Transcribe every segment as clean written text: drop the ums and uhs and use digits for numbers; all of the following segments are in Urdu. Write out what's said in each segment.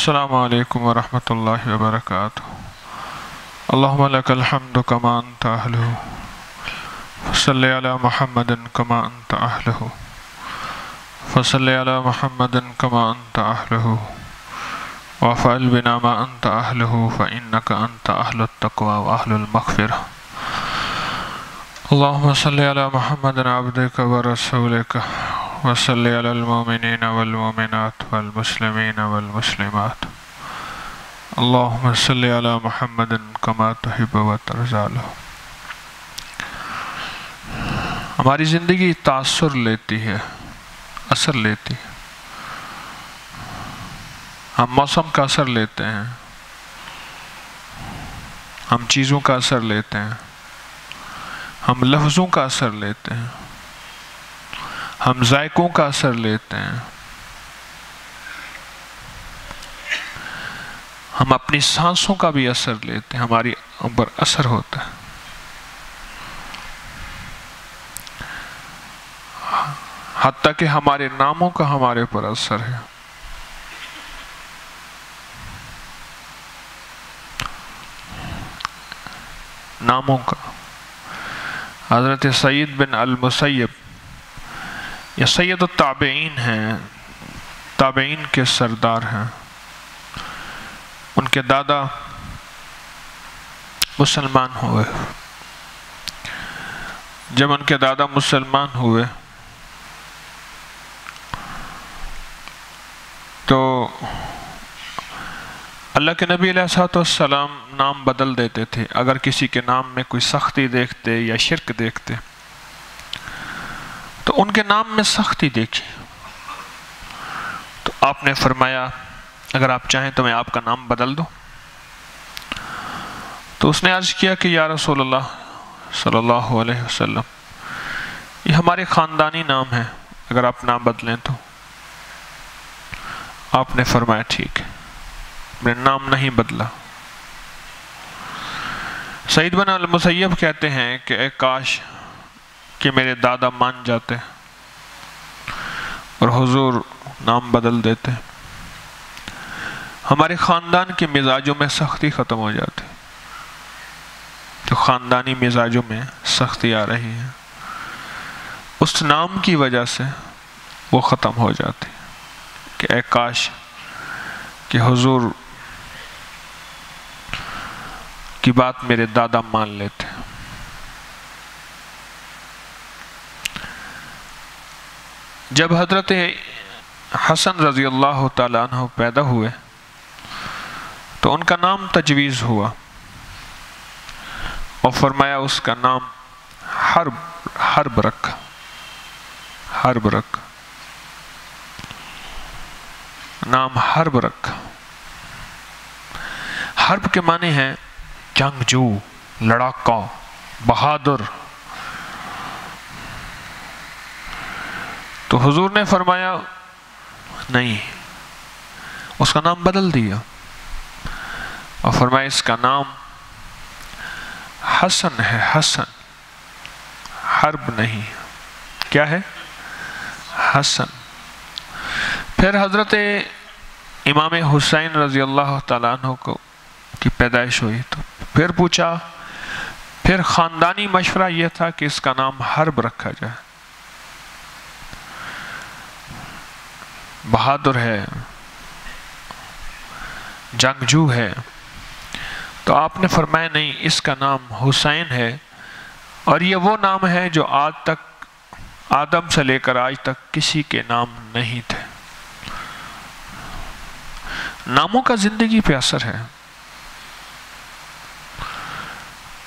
السلام علیکم ورحمۃ اللہ وبرکاتہ۔ اللہم لک الحمد کما انت اہلہ، فصلی علی محمد کما انت اہلہ، فصلی علی محمد کما انت اہلہ، وفعل بنا ما انت اہلہ، فانک انت اہل التقوی واہل المغفرہ۔ اللہم صلی علی محمد عبدک ورسولک، وصلی علی المؤمنین والمؤمنات والمسلمین والمسلمات۔ اللہم صلی علی محمد کما تحب و ترضی۔ ہماری زندگی تاثر لیتی ہے، اثر لیتی ہے۔ ہم موسم کا اثر لیتے ہیں، ہم چیزوں کا اثر لیتے ہیں، ہم لفظوں کا اثر لیتے ہیں، ہم ذائقوں کا اثر لیتے ہیں، ہم اپنی سانسوں کا بھی اثر لیتے ہیں، ہماری اوپر اثر ہوتا ہے۔ حتیٰ کہ ہمارے ناموں کا ہمارے پر اثر ہے۔ ناموں کا حضرت سعید بن المسیب، یہ سید التابعین ہیں، تابعین کے سردار ہیں۔ ان کے دادا مسلمان ہوئے۔ جب ان کے دادا مسلمان ہوئے تو اللہ کے نبی علیہ السلام نام بدل دیتے تھے اگر کسی کے نام میں کوئی سختی دیکھتے یا شرک دیکھتے، تو ان کے نام میں سختی دیکھی تو آپ نے فرمایا اگر آپ چاہیں تو میں آپ کا نام بدل دوں۔ تو اس نے عرض کیا کہ یا رسول اللہ صلی اللہ علیہ وسلم، یہ ہمارے خاندانی نام ہے، اگر آپ نام بدلیں تو۔ آپ نے فرمایا ٹھیک ہے، میں نے نام نہیں بدلا۔ سعید بن المسیب کہتے ہیں کہ اے کاش کہ میرے دادا مان جاتے اور حضور نام بدل دیتے، ہمارے خاندان کے مزاجوں میں سختی ختم ہو جاتی۔ تو خاندانی مزاجوں میں سختی آ رہی ہے، اس نام کی وجہ سے وہ ختم ہو جاتی کہ اے کاش کہ حضور کی بات میرے دادا مان لیتے۔ جب حضرت حسن رضی اللہ تعالیٰ عنہ پیدا ہوئے تو ان کا نام تجویز ہوا اور فرمایا اس کا نام حرب رکھا، حرب رکھا، نام حرب رکھا۔ حرب کے معنی ہیں جنگجو، لڑاکا، بہادر۔ تو حضور نے فرمایا نہیں، اس کا نام بدل دیا اور فرمایا اس کا نام حسن ہے، حسن، حرب نہیں۔ کیا ہے؟ حسن۔ پھر حضرت امام حسین رضی اللہ تعالیٰ عنہ کی پیدائش ہوئی تو پھر پوچھا، پھر خاندانی مشورہ یہ تھا کہ اس کا نام حرب رکھا جائے، بہادر ہے، جنگجو ہے۔ تو آپ نے فرمایا نہیں، اس کا نام حسین ہے، اور یہ وہ نام ہے جو آج تک، آدم سے لے کر آج تک کسی کے نام نہیں تھے۔ ناموں کا زندگی پہ اثر ہے،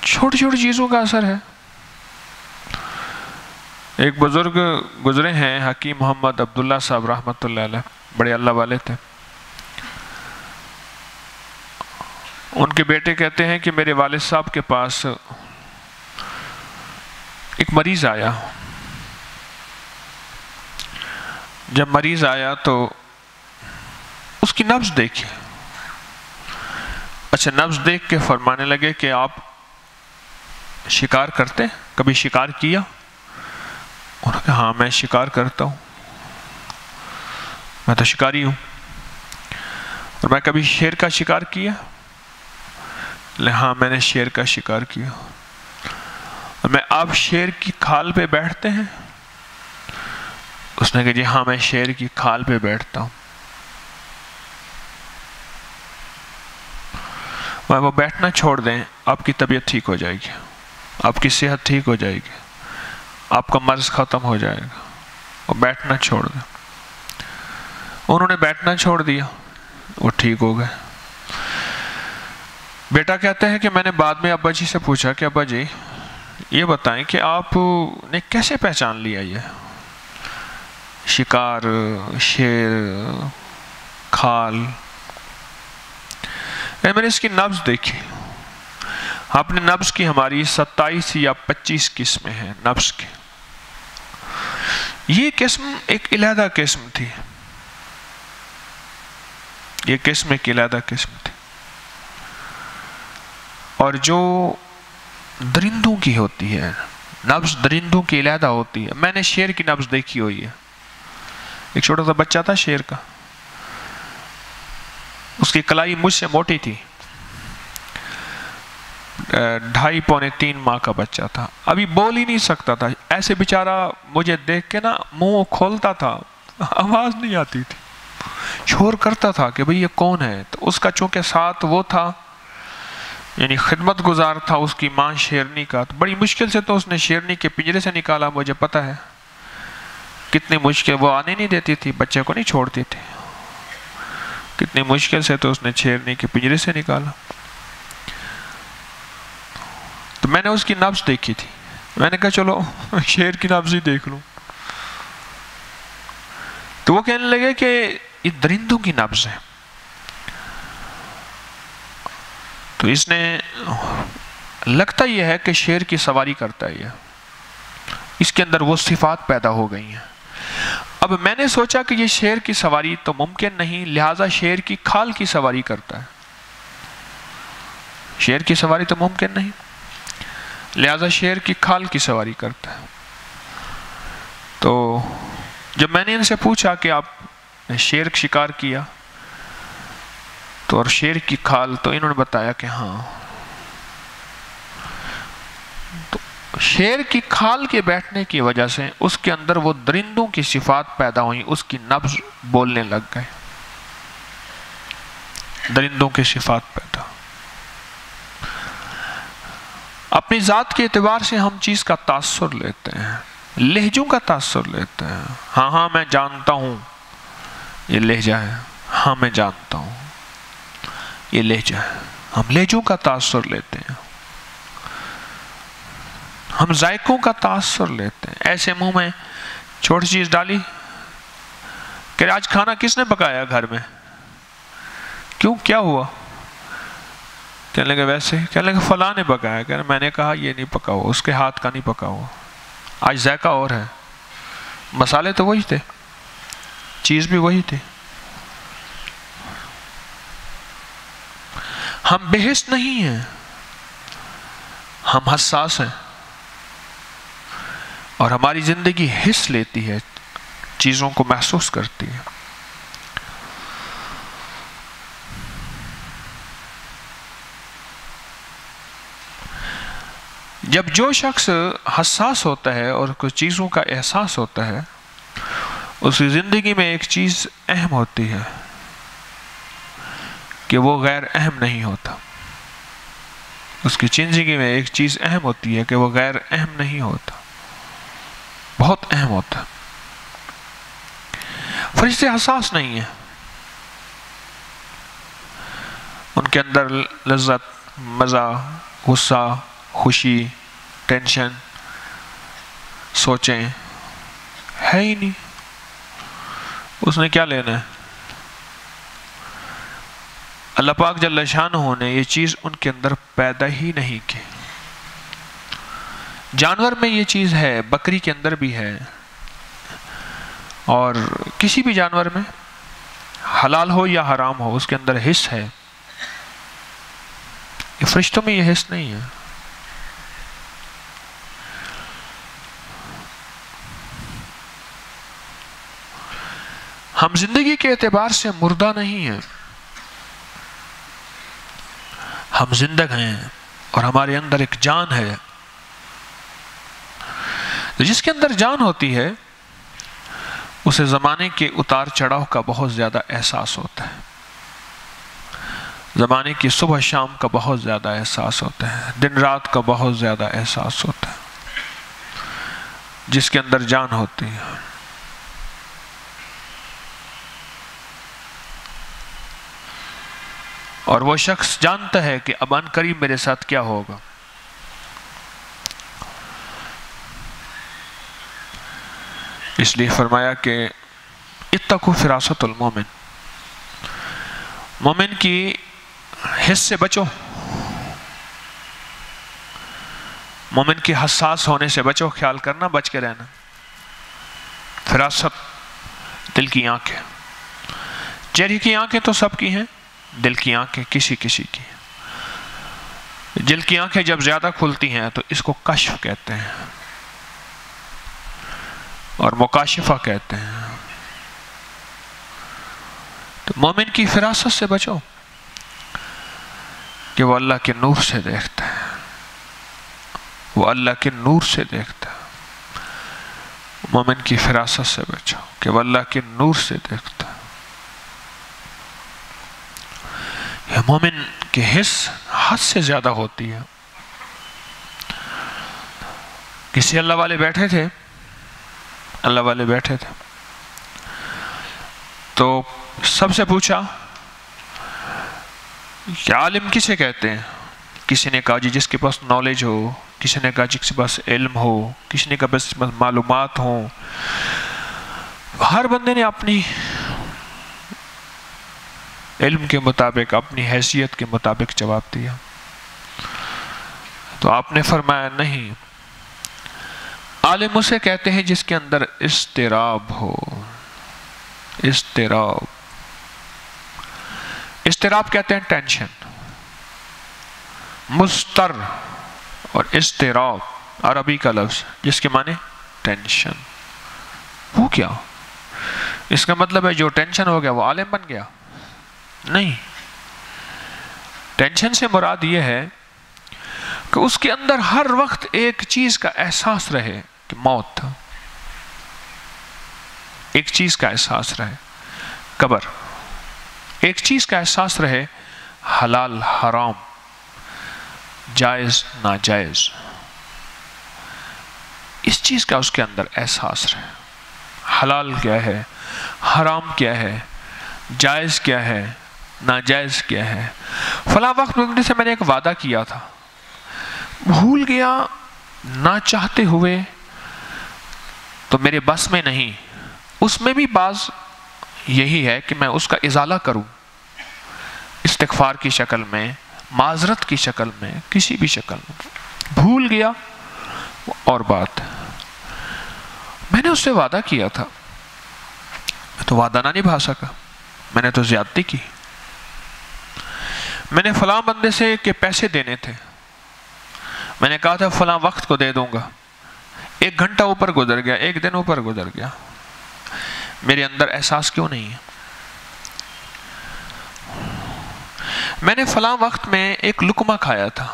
چھوٹی چھوٹی چیزوں کا اثر ہے۔ ایک بزرگ گزرے ہیں، حکیم محمد عبداللہ صاحب رحمۃ اللہ علیہ، بڑے اللہ والے تھے۔ ان کے بیٹے کہتے ہیں کہ میرے والد صاحب کے پاس ایک مریض آیا۔ جب مریض آیا تو اس کی نبض دیکھی، اچھا نبض دیکھ کے فرمانے لگے کہ آپ شکار کرتے، کبھی شکار کیا؟ انہوں نے کہا ہاں میں شکار کرتا ہوں، میں تو شکاری ہوں۔ اور میں کبھی شیر کا شکار کیا؟ ہاں میں نے شیر کا شکار کیا۔ میں آپ شیر کی کھال پہ بیٹھتے ہیں؟ اس نے کہا جی ہاں میں شیر کی کھال پہ بیٹھتا ہوں۔ وہ بیٹھنا چھوڑ دیں، آپ کی طبیعت ٹھیک ہو جائے گی، آپ کی صحت ٹھیک ہو جائے گی، آپ کا مرض ختم ہو جائے گا۔ وہ بیٹھنا چھوڑ دیں۔ انہوں نے بیٹھنا چھوڑ دیا، وہ ٹھیک ہو گئے۔ بیٹا کہتے ہیں کہ میں نے بعد میں ابا جی سے پوچھا کہ ابا جی یہ بتائیں کہ آپ نے کیسے پہچان لیا یہ شکار، شیر، کھال؟ میں نے اس کی نبض دیکھی۔ آپ نے نبض کی ہماری 27 یا 25 قسمیں ہیں نبض کی۔ یہ قسم ایک علیحدہ قسم تھی، یہ قسم ایک علیحدہ قسم تھی، اور جو درندوں کی ہوتی ہے نبض، درندوں کی علیحدہ ہوتی ہے۔ میں نے شیر کی نبض دیکھی ہوئی ہے۔ ایک چھوٹا سا بچہ تھا شیر کا، اس کی کلائی مجھ سے موٹی تھی، 2.5 پونے 3 ماہ کا بچہ تھا، ابھی بول ہی نہیں سکتا تھا۔ ایسے بیچارہ مجھے دیکھ کے نا منہ کھولتا تھا، آواز نہیں آتی تھی، شور کرتا تھا کہ بھئی یہ کون ہے۔ تو اس کا چونکہ ساتھ وہ تھا، یعنی خدمت گزار تھا اس کی ماں شیرنی کا، تو بڑی مشکل سے تو اس نے شیرنی کے پنجرے سے نکالا۔ مجھے پتہ ہے کتنی مشکل، وہ آنے نہیں دیتی تھی، بچے کو نہیں چھوڑتی تھی، کتنی مشکل سے تو اس نے شیرنی کے پنجرے سے نکالا۔ تو میں نے اس کی نبض دیکھی تھی، میں نے کہا چلو شیر کی نبض ہی دیکھ لوں۔ تو وہ کہنے لگے کہ یہ درندوں کی نبض ہے۔ تو اس نے لگتا یہ ہے کہ شیر کی سواری کرتا ہے، اس کے اندر وہ صفات پیدا ہو گئی ہیں۔ اب میں نے سوچا کہ یہ شیر کی سواری تو ممکن نہیں، لہٰذا شیر کی کھال کی سواری کرتا ہے۔ شیر کی سواری تو ممکن نہیں، لہٰذا شیر کی کھال کی سواری کرتا ہے۔ تو جب میں نے ان سے پوچھا کہ آپ نے شیر شکار کیا تو اور شیر کی کھال، تو انہوں نے بتایا کہ ہاں۔ تو شیر کی کھال کے بیٹھنے کی وجہ سے اس کے اندر وہ درندوں کی صفات پیدا ہوئیں، اس کی نبض بولنے لگ گئے، درندوں کی صفات پیدا۔ اپنی ذات کے اعتبار سے ہم چیز کا تاثر لیتے ہیں، لہجوں کا تاثر لیتے ہیں۔ ہاں میں جانتا ہوں یہ لہجہ ہے، ہاں میں جانتا ہوں یہ لہجہ ہے۔ ہم لہجوں کا تاثر لیتے ہیں، ہم ذائقوں کا تاثر لیتے ہیں۔ ایسے منہ میں چھوٹی چیز ڈالی کہ آج کھانا کس نے پکایا گھر میں؟ کیوں، کیا ہوا؟ کہنے لگے ویسے، کہنے لگے فلاں نے پکایا۔ کہنے میں نے کہا یہ نہیں پکا ہوا، اس کے ہاتھ کا نہیں پکا ہوا، آج ذائقہ اور ہے، مسالے تو وہی تھے، چیز بھی وہی تھی۔ ہم بے حس نہیں ہیں، ہم حساس ہیں، اور ہماری زندگی حس لیتی ہے، چیزوں کو محسوس کرتی ہے۔ جب جو شخص حساس ہوتا ہے اور کچھ چیزوں کا احساس ہوتا ہے، اس کی زندگی میں ایک چیز اہم ہوتی ہے کہ وہ غیر اہم نہیں ہوتا۔ اس کی زندگی میں ایک چیز اہم ہوتی ہے کہ وہ غیر اہم نہیں ہوتا، بہت اہم ہوتا۔ فرشتے حساس نہیں ہیں، ان کے اندر لذت، مزہ، غصہ، خوشی، ٹینشن، سوچیں ہے ہی نہیں۔ اس نے کیا لینا ہے؟ اللہ پاک جل شانہ نے یہ چیز ان کے اندر پیدا ہی نہیں کی۔ جانور میں یہ چیز ہے، بکری کے اندر بھی ہے، اور کسی بھی جانور میں حلال ہو یا حرام ہو اس کے اندر حس ہے۔ یہ فرشتوں میں یہ حس نہیں ہے۔ ہم زندگی کے اعتبار سے مردہ نہیں ہیں، ہم زندہ ہیں اور ہمارے اندر ایک جان ہے. تو جس کے اندر جان ہوتی ہے اسے زمانے کے اتار چڑھاؤ کا بہت زیادہ احساس ہوتا ہے. زمانے کی صبح شام کا بہت زیادہ احساس ہوتا ہے. دن رات کا بہت زیادہ احساس ہوتا ہے جس کے اندر جان ہوتی ہے. اور وہ شخص جانتا ہے کہ اب ان قریب میرے ساتھ کیا ہوگا. اس لیے فرمایا کہ اتقوا فراست المومن، مومن کی حس سے بچو، مومن کی حساس ہونے سے بچو. خیال کرنا، بچ کے رہنا. فراست دل کی آنکھیں، چہرے کی آنکھیں تو سب کی ہیں، دل کی آنکھیں کسی کسی کی. دل کی آنکھیں جب زیادہ کھلتی ہیں تو اس کو کشف کہتے ہیں اور مکاشفہ کہتے ہیں. تو مومن کی فراست سے بچو کہ وہ اللہ کے نور سے دیکھتا ہے، وہ اللہ کے نور سے دیکھتا ہے. مومن کی فراست سے بچو کہ وہ اللہ کے نور سے دیکھتا ہے. یہ مومن کی حس حد سے زیادہ ہوتی ہے. کسی اللہ والے بیٹھے تھے، تو سب سے پوچھا کہ عالم کسے کہتے ہیں؟ کسی نے کہا جی جس کے پاس نالج ہو، کسی نے کہا جس کے پاس علم ہو، کسی نے کہا بس معلومات ہوں. ہر بندے نے اپنی علم کے مطابق، اپنی حیثیت کے مطابق جواب دیا. تو آپ نے فرمایا نہیں، عالم اسے کہتے ہیں جس کے اندر اضطراب ہو. اضطراب کہتے ہیں ٹینشن. مضطر اور اضطراب عربی کا لفظ جس کے معنی ٹینشن. وہ کیا؟ اس کا مطلب ہے جو ٹینشن ہو گیا وہ عالم بن گیا؟ نہیں. ٹینشن سے مراد یہ ہے کہ اس کے اندر ہر وقت ایک چیز کا احساس رہے کہ موت، ایک چیز کا احساس رہے قبر، ایک چیز کا احساس رہے حلال حرام، جائز ناجائز. اس چیز کا اس کے اندر احساس رہے. حلال کیا ہے، حرام کیا ہے، جائز کیا ہے، ناجائز کیا ہے. فلاں وقت سے میں نے ایک وعدہ کیا تھا، بھول گیا نہ چاہتے ہوئے، تو میرے بس میں نہیں. اس میں بھی بعض یہی ہے کہ میں اس کا ازالہ کروں، استغفار کی شکل میں، معذرت کی شکل میں، کسی بھی شکل میں. بھول گیا اور بات، میں نے اس سے وعدہ کیا تھا، میں تو وعدہ نہ نبھا سکا، میں نے تو زیادتی کی. میں نے فلاں بندے سے کہ پیسے دینے تھے، میں نے کہا تھا فلاں وقت کو دے دوں گا. 1 گھنٹہ اوپر گزر گیا، 1 دن اوپر گزر گیا، میرے اندر احساس کیوں نہیں ہے؟ میں نے فلاں وقت میں ایک لقمہ کھایا تھا،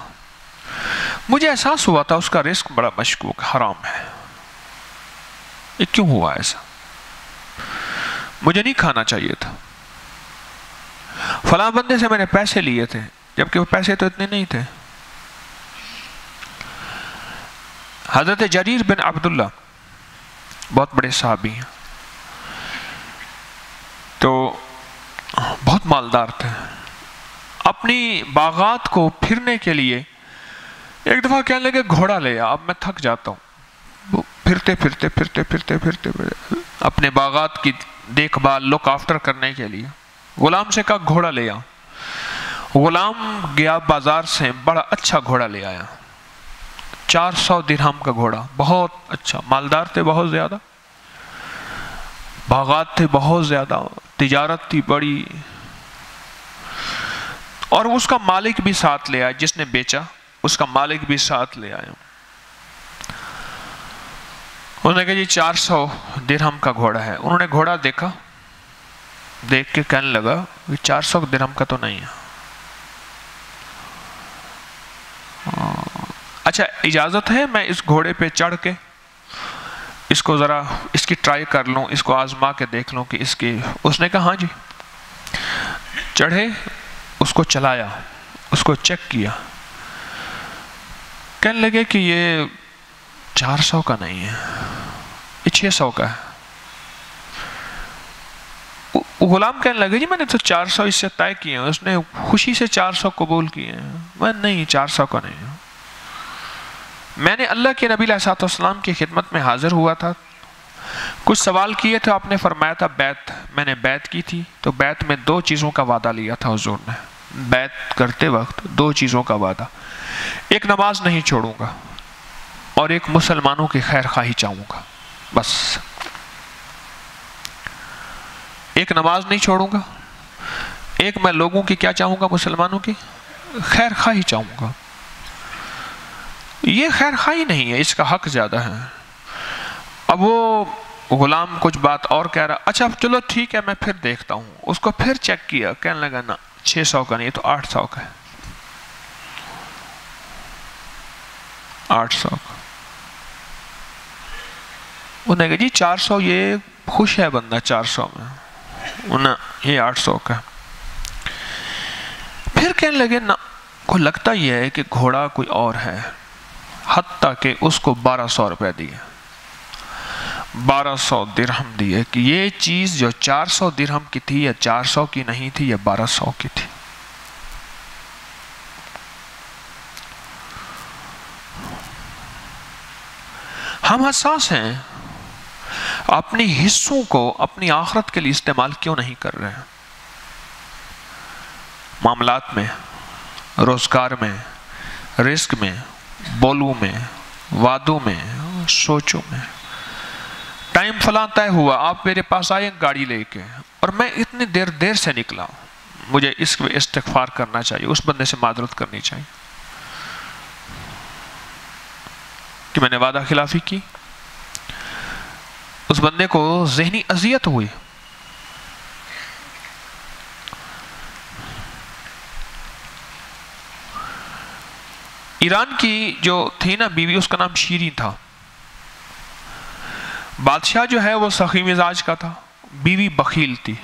مجھے احساس ہوا تھا اس کا رزق بڑا مشکوک حرام ہے. یہ کیوں ہوا ایسا؟ مجھے نہیں کھانا چاہیے تھا. فلاں بندے سے میں نے پیسے لیے تھے، جبکہ وہ پیسے تو اتنے نہیں تھے. حضرت جریر بن عبداللہ بہت بڑے صحابی ہیں، تو بہت مالدار تھے. اپنی باغات کو پھرنے کے لیے ایک دفعہ کہنے لگے گھوڑا لے آ، اب میں تھک جاتا ہوں. وہ پھرتے اپنے باغات کی دیکھ بھال، لک آفٹر کرنے کے لیے غلام سے کہا گھوڑا لے آ. غلام گیا بازار سے، بڑا اچھا گھوڑا لے آیا، 400 درہم کا گھوڑا، بہت اچھا. مالدار تھے بہت زیادہ، باغات تھے بہت زیادہ، تجارت تھی بڑی. اور اس کا مالک بھی ساتھ لے آیا، جس نے بیچا اس کا مالک بھی ساتھ لے آیا. انہوں نے کہا جی 400 درہم کا گھوڑا ہے. انہوں نے گھوڑا دیکھا، دیکھ کے کہنے لگا 400 درہم کا تو نہیں ہے. اچھا اجازت ہے میں اس گھوڑے پہ چڑھ کے اس کو ذرا اس کی ٹرائی کر لوں، اس کو آزما کے دیکھ لوں کہ اس کی؟ اس نے کہا ہاں جی۔ چڑھے، اس کو چلایا، اس کو چیک کیا، کہنے لگے کہ یہ 400 کا نہیں ہے، یہ 600 کا ہے۔ غلام کہنے لگے جی میں نے تو 400 اس سے طے کیے ہیں۔ اس نے خوشی سے 400 قبول کیے ہیں۔ میں نہیں، 400 کا نہیں ہے۔ میں نے اللہ کے نبی علیہ السلام کی خدمت میں حاضر ہوا تھا، کچھ سوال کیے تھے، آپ نے فرمایا تھا بیعت، میں نے بیعت کی تھی، تو بیعت میں 2 چیزوں کا وعدہ لیا تھا حضور نے۔ بیعت کرتے وقت 2 چیزوں کا وعدہ، ایک نماز نہیں چھوڑوں گا اور ایک مسلمانوں کی خیر خواہی چاہوں گا، بس۔ ایک نماز نہیں چھوڑوں گا، ایک میں لوگوں کی کیا چاہوں گا؟ مسلمانوں کی خیر خواہی چاہوں گا۔ یہ خیر خواہی نہیں ہے، اس کا حق زیادہ ہے۔ اب وہ غلام کچھ بات اور کہہ رہا، اچھا چلو ٹھیک ہے میں پھر دیکھتا ہوں۔ اس کو پھر چیک کیا، کہنے لگا نا 600 کا نہیں، تو 800 کا ہے، 800 کا۔ انہوں نے کہا جی 400، یہ خوش ہے بندہ 400 میں، یہ 800 کا۔ پھر کہنے لگے نا، کو لگتا یہ ہے کہ گھوڑا کوئی اور ہے، حتیٰ کہ اس کو 1200 روپے دیے، 1200 درہم دیے، کہ یہ چیز جو 400 درہم کی تھی یا 400 کی نہیں تھی، یہ 1200 کی تھی۔ ہم حساس ہیں، اپنی حصوں کو اپنی آخرت کے لیے استعمال کیوں نہیں کر رہے ہیں؟ معاملات میں، روزگار میں، رزق میں، بولوں میں، وعدوں میں، سوچوں میں۔ ٹائم فلاں طے ہوا، آپ میرے پاس آئے گاڑی لے کے، اور میں اتنی دیر سے نکلا، مجھے اس پہ استغفار کرنا چاہیے، اس بندے سے معذرت کرنی چاہیے کہ میں نے وعدہ خلافی کی، اس بندے کو ذہنی اذیت ہوئی۔ ایران کی جو تھی نا بیوی، اس کا نام شیریں تھا۔ بادشاہ جو ہے وہ سخی مزاج کا تھا، بیوی بخیل تھی۔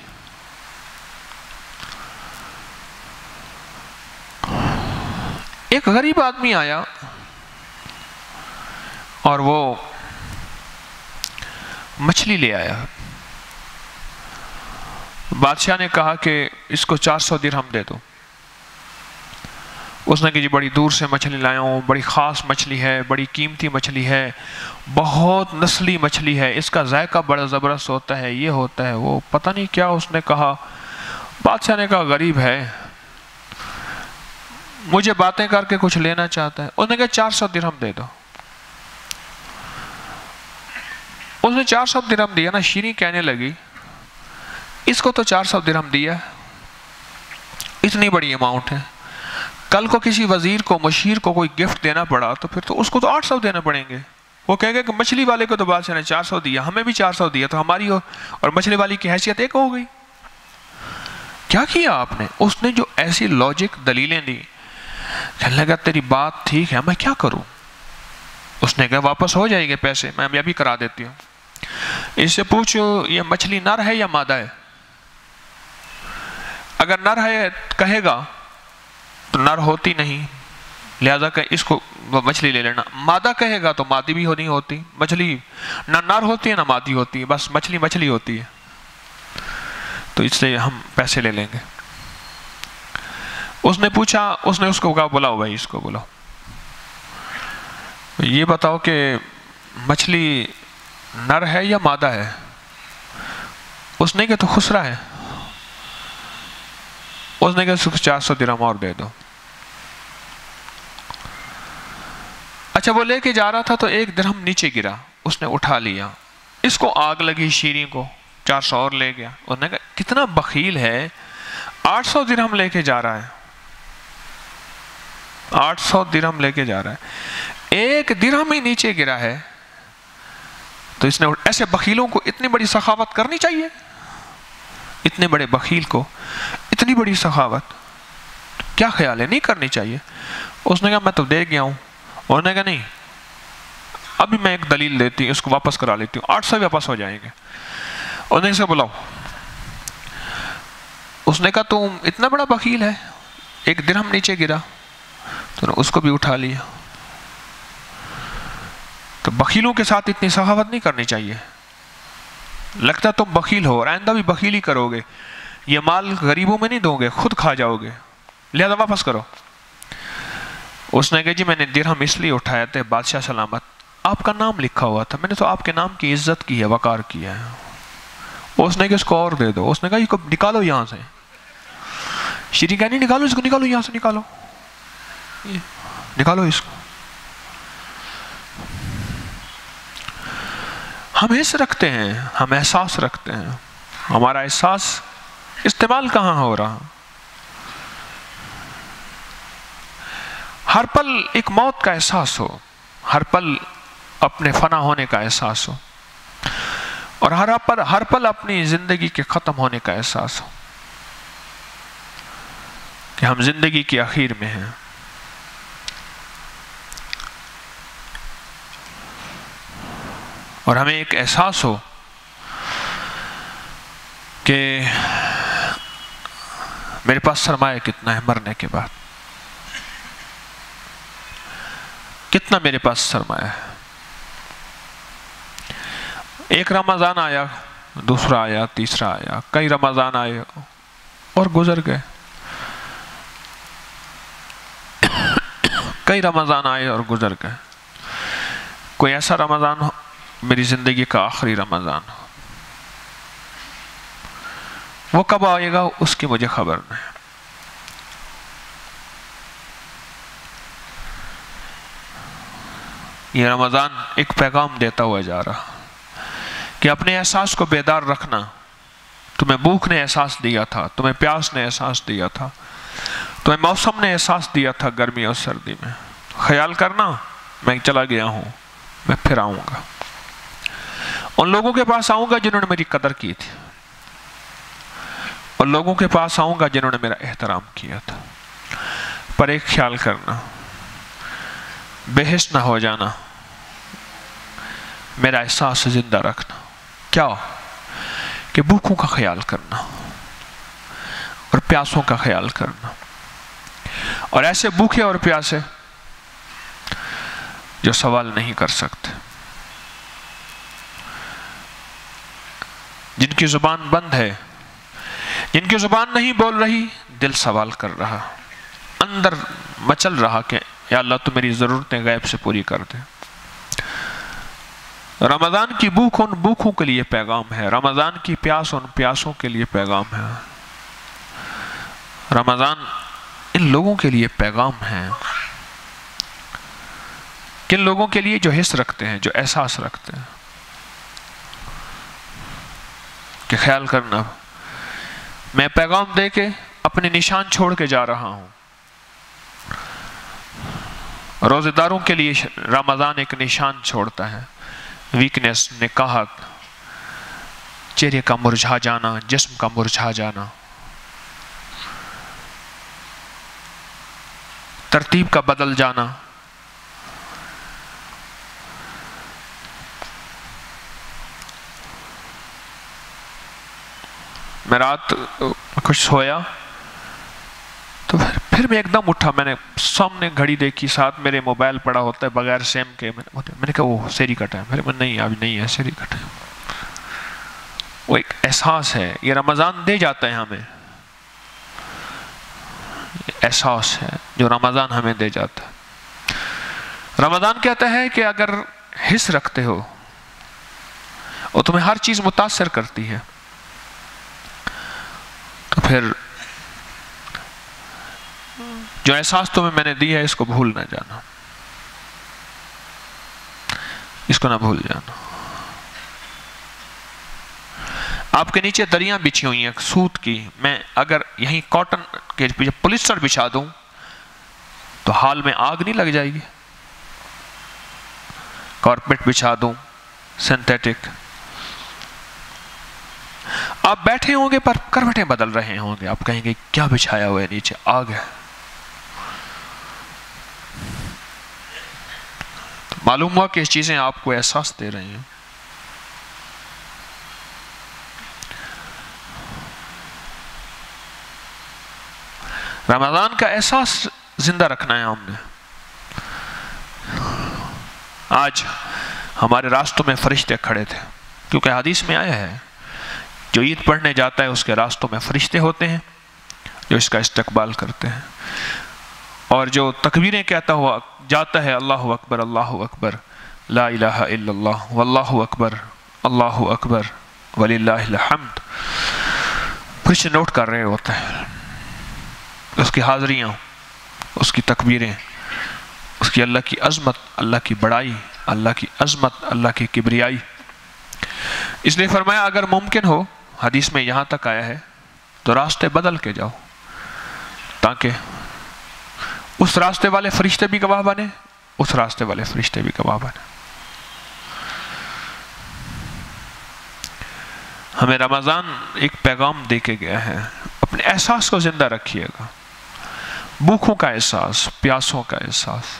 ایک غریب آدمی آیا اور وہ مچھلی لے آیا۔ بادشاہ نے کہا کہ اس کو 400 درہم دے دو۔ اس نے کہا جی بڑی دور سے مچھلی لایا ہوں، بڑی خاص مچھلی ہے، بڑی قیمتی مچھلی ہے، بہت نسلی مچھلی ہے، اس کا ذائقہ بڑا زبردست ہوتا ہے، یہ ہوتا ہے وہ، پتہ نہیں کیا اس نے کہا۔ بادشاہ نے کہا غریب ہے، مجھے باتیں کر کے کچھ لینا چاہتا ہے۔ اس نے کہا 400 درہم دے دو۔ اس نے 400 درہم دیا نا۔ شیریں کہنے لگی اس کو تو 400 درہم دیا، اتنی بڑی اماؤنٹ ہے، کل کو کسی وزیر کو، مشیر کو کوئی گفٹ دینا پڑا تو پھر تو اس کو تو 800 دینا پڑیں گے۔ وہ کہے گا کہ مچھلی والے کو تو بادشاہ نے 400 دیا، ہمیں بھی 400 دیا، تو ہماری اور مچھلی والی کی حیثیت ایک ہو گئی۔ کیا کیا آپ نے؟ اس نے جو ایسی لاجک دلیلیں دی، کہنے لگا تیری بات ٹھیک ہے، میں کیا کروں؟ اس نے کہا واپس ہو جائے گے پیسے، میں ابھی کرا دیتی ہوں۔ اس سے پوچھو یہ مچھلی نر ہے یا مادہ ہے؟ اگر نر ہے کہے گا تو نر ہوتی نہیں، لہذا کہ اس کو مچھلی لے لینا۔ مادہ کہے گا تو مادی بھی نہیں ہوتی، مچھلی نہ نر ہوتی ہے نہ مادی ہوتی ہے، بس مچھلی مچھلی ہوتی ہے، تو اس لیے ہم پیسے لے لیں گے۔ اس نے پوچھا، اس نے اس کو کہا بلاؤ بھائی، اس کو بلاؤ، یہ بتاؤ کہ مچھلی نر ہے یا مادہ ہے؟ اس نے کہا تو خسرا ہے۔ اس نے کہا 400 درہم اور دے دو۔ اچھا وہ لے کے جا رہا تھا تو ایک درہم نیچے گرا، اس نے اٹھا لیا، اس کو آگ لگی شیریں کو، 400 اور لے گیا۔ اس نے کہا کتنا بخیل ہے، 800 درہم لے کے جا رہا ہے، 800 درہم لے کے جا رہا ہے، ایک درہم ہی نیچے گرا ہے۔ تو اس نے ایسے بخیلوں کو اتنی بڑی سخاوت کرنی چاہیے، اتنے بڑے بخیل کو اتنی بڑی سخاوت کیا خیال ہے؟ نہیں کرنی چاہیے۔ اس نے کہا میں تو دے گیا ہوں، انہوں نے کہا نہیں، ابھی میں ایک دلیل دیتی ہوں، اس کو واپس کرا لیتی ہوں، 800 واپس ہو جائیں گے۔ انہوں نے اسے بلاؤ۔ اس نے کہا تم اتنا بڑا بخیل ہے، ایک درہم نیچے گرا تو اس کو بھی اٹھا لیا۔ تو بخیلوں کے ساتھ اتنی سخاوت نہیں کرنی چاہیے۔ لگتا تم بخیل ہو اور آئندہ بھی بخیل ہی کرو گے، یہ مال غریبوں میں نہیں دو گے، خود کھا جاؤ گے، لہذا واپس کرو۔ اس نے کہا جی میں نے درہم اس لیے اٹھایا تھے بادشاہ سلامت، آپ کا نام لکھا ہوا تھا، میں نے تو آپ کے نام کی عزت کی ہے، وقار کیا ہے۔ اس نے کہا اس کو اور دے دو۔ اس نے کہا یہ کو نکالو یہاں سے۔ شیری کہا نہیں نکالو اس کو، نکالو یہاں سے، نکالو نکالو اس کو۔ ہم حس رکھتے ہیں، ہم احساس رکھتے ہیں، ہمارا احساس استعمال کہاں ہو رہا؟ ہر پل ایک موت کا احساس ہو، ہر پل اپنے فنا ہونے کا احساس ہو، اور ہر پل اپنی زندگی کے ختم ہونے کا احساس ہو کہ ہم زندگی کی آخر میں ہیں۔ اور ہمیں ایک احساس ہو کہ میرے پاس سرمایہ کتنا ہے مرنے کے بعد، کتنا میرے پاس سرمایہ ہے۔ ایک رمضان آیا، دوسرا آیا، تیسرا آیا، کئی رمضان آئے اور گزر گئے، کئی رمضان آئے اور گزر گئے۔ کوئی ایسا رمضان ہو میری زندگی کا آخری رمضان ہو، وہ کب آئے گا اس کی مجھے خبر نہیں۔ یہ رمضان ایک پیغام دیتا ہوا جا رہا کہ اپنے احساس کو بیدار رکھنا۔ تمہیں بھوک نے احساس دیا تھا، تمہیں پیاس نے احساس دیا تھا، تمہیں موسم نے احساس دیا تھا گرمی اور سردی میں۔ خیال کرنا میں چلا گیا ہوں، میں پھر آؤں گا، ان لوگوں کے پاس آؤں گا جنہوں نے میری قدر کی تھی، اور لوگوں کے پاس آؤں گا جنہوں نے میرا احترام کیا تھا۔ پر ایک خیال کرنا، بے حس نہ ہو جانا، میرا احساس زندہ رکھنا۔ کیا؟ کہ بھوکوں کا خیال کرنا اور پیاسوں کا خیال کرنا، اور ایسے بھوکے اور پیاسے جو سوال نہیں کر سکتے، جن کی زبان بند ہے، جن کی زبان نہیں بول رہی، دل سوال کر رہا، اندر مچل رہا کہ یا اللہ تو میری ضرورتیں غیب سے پوری کر دے۔ رمضان کی بھوک ان بھوکوں کے لیے پیغام ہے، رمضان کی پیاس ان پیاسوں کے لیے پیغام ہے، رمضان ان لوگوں کے لیے پیغام ہے۔ کن لوگوں کے لیے جو حس رکھتے ہیں، جو احساس رکھتے ہیں کہ خیال کرنا میں پیغام دے کے اپنے نشان چھوڑ کے جا رہا ہوں۔ روزے داروں کے لیے رمضان ایک نشان چھوڑتا ہے، ویکنیس، نکاہت، چہرے کا مرجھا جانا، جسم کا مرجھا جانا، ترتیب کا بدل جانا۔ میں رات کچھ سویا تو پھر میں ایک دم اٹھا، میں نے سامنے گھڑی دیکھی، ساتھ میرے موبائل پڑا ہوتا ہے بغیر سیم کے، میں نے کہا وہ سیری کا ٹائم ہے، نہیں ابھی نہیں ہے سیری کا ٹائم۔ وہ ایک احساس ہے، یہ رمضان دے جاتا ہے ہمیں، احساس ہے جو رمضان ہمیں دے جاتا ہے۔ رمضان کہتا ہے کہ اگر حس رکھتے ہو اور تمہیں ہر چیز متاثر کرتی ہے تو پھر جو احساس تمہیں میں نے دی ہے اس کو بھول نہ جانا، اس کو نہ بھول جانا۔ آپ کے نیچے دریاں بچھی ہوئی ہیں سوت کی، میں اگر یہیں کاٹن کے پیچھے پولیسٹر بچھا دوں تو حال میں آگ نہیں لگ جائے گی؟ کارپیٹ بچھا دوں سنتھیٹک، آپ بیٹھے ہوں گے پر کروٹیں بدل رہے ہوں گے، آپ کہیں گے کیا بچھایا ہوا ہے نیچے؟ آگ ہے۔ معلوم ہوا کہ یہ چیزیں آپ کو احساس دے رہی ہیں. رمضان کا احساس زندہ رکھنا ہے ہم نے. آج ہمارے راستوں میں فرشتے کھڑے تھے، کیونکہ حدیث میں آیا ہے جو عید پڑھنے جاتا ہے اس کے راستوں میں فرشتے ہوتے ہیں جو اس کا استقبال کرتے ہیں، اور جو تکبیریں کہتا ہوا جاتا ہے اللہ اکبر لا الہ الا اللہ واللہ اکبر وللہ الحمد، فرشتے نوٹ کر رہے ہوتے ہیں اس کی حاضریاں، اس کی تکبیریں، اس کی اللہ کی عظمت، اللہ کی بڑائی، اللہ کی عظمت، اللہ کی کبریائی. اس لیے فرمایا اگر ممکن ہو، حدیث میں یہاں تک آیا ہے، تو راستے بدل کے جاؤ تاکہ اس راستے والے فرشتے بھی گواہ بنے، اس راستے والے فرشتے بھی گواہ بنے. ہمیں رمضان ایک پیغام دے کے گیا ہے، اپنے احساس کو زندہ رکھیے گا، بھوکوں کا احساس، پیاسوں کا احساس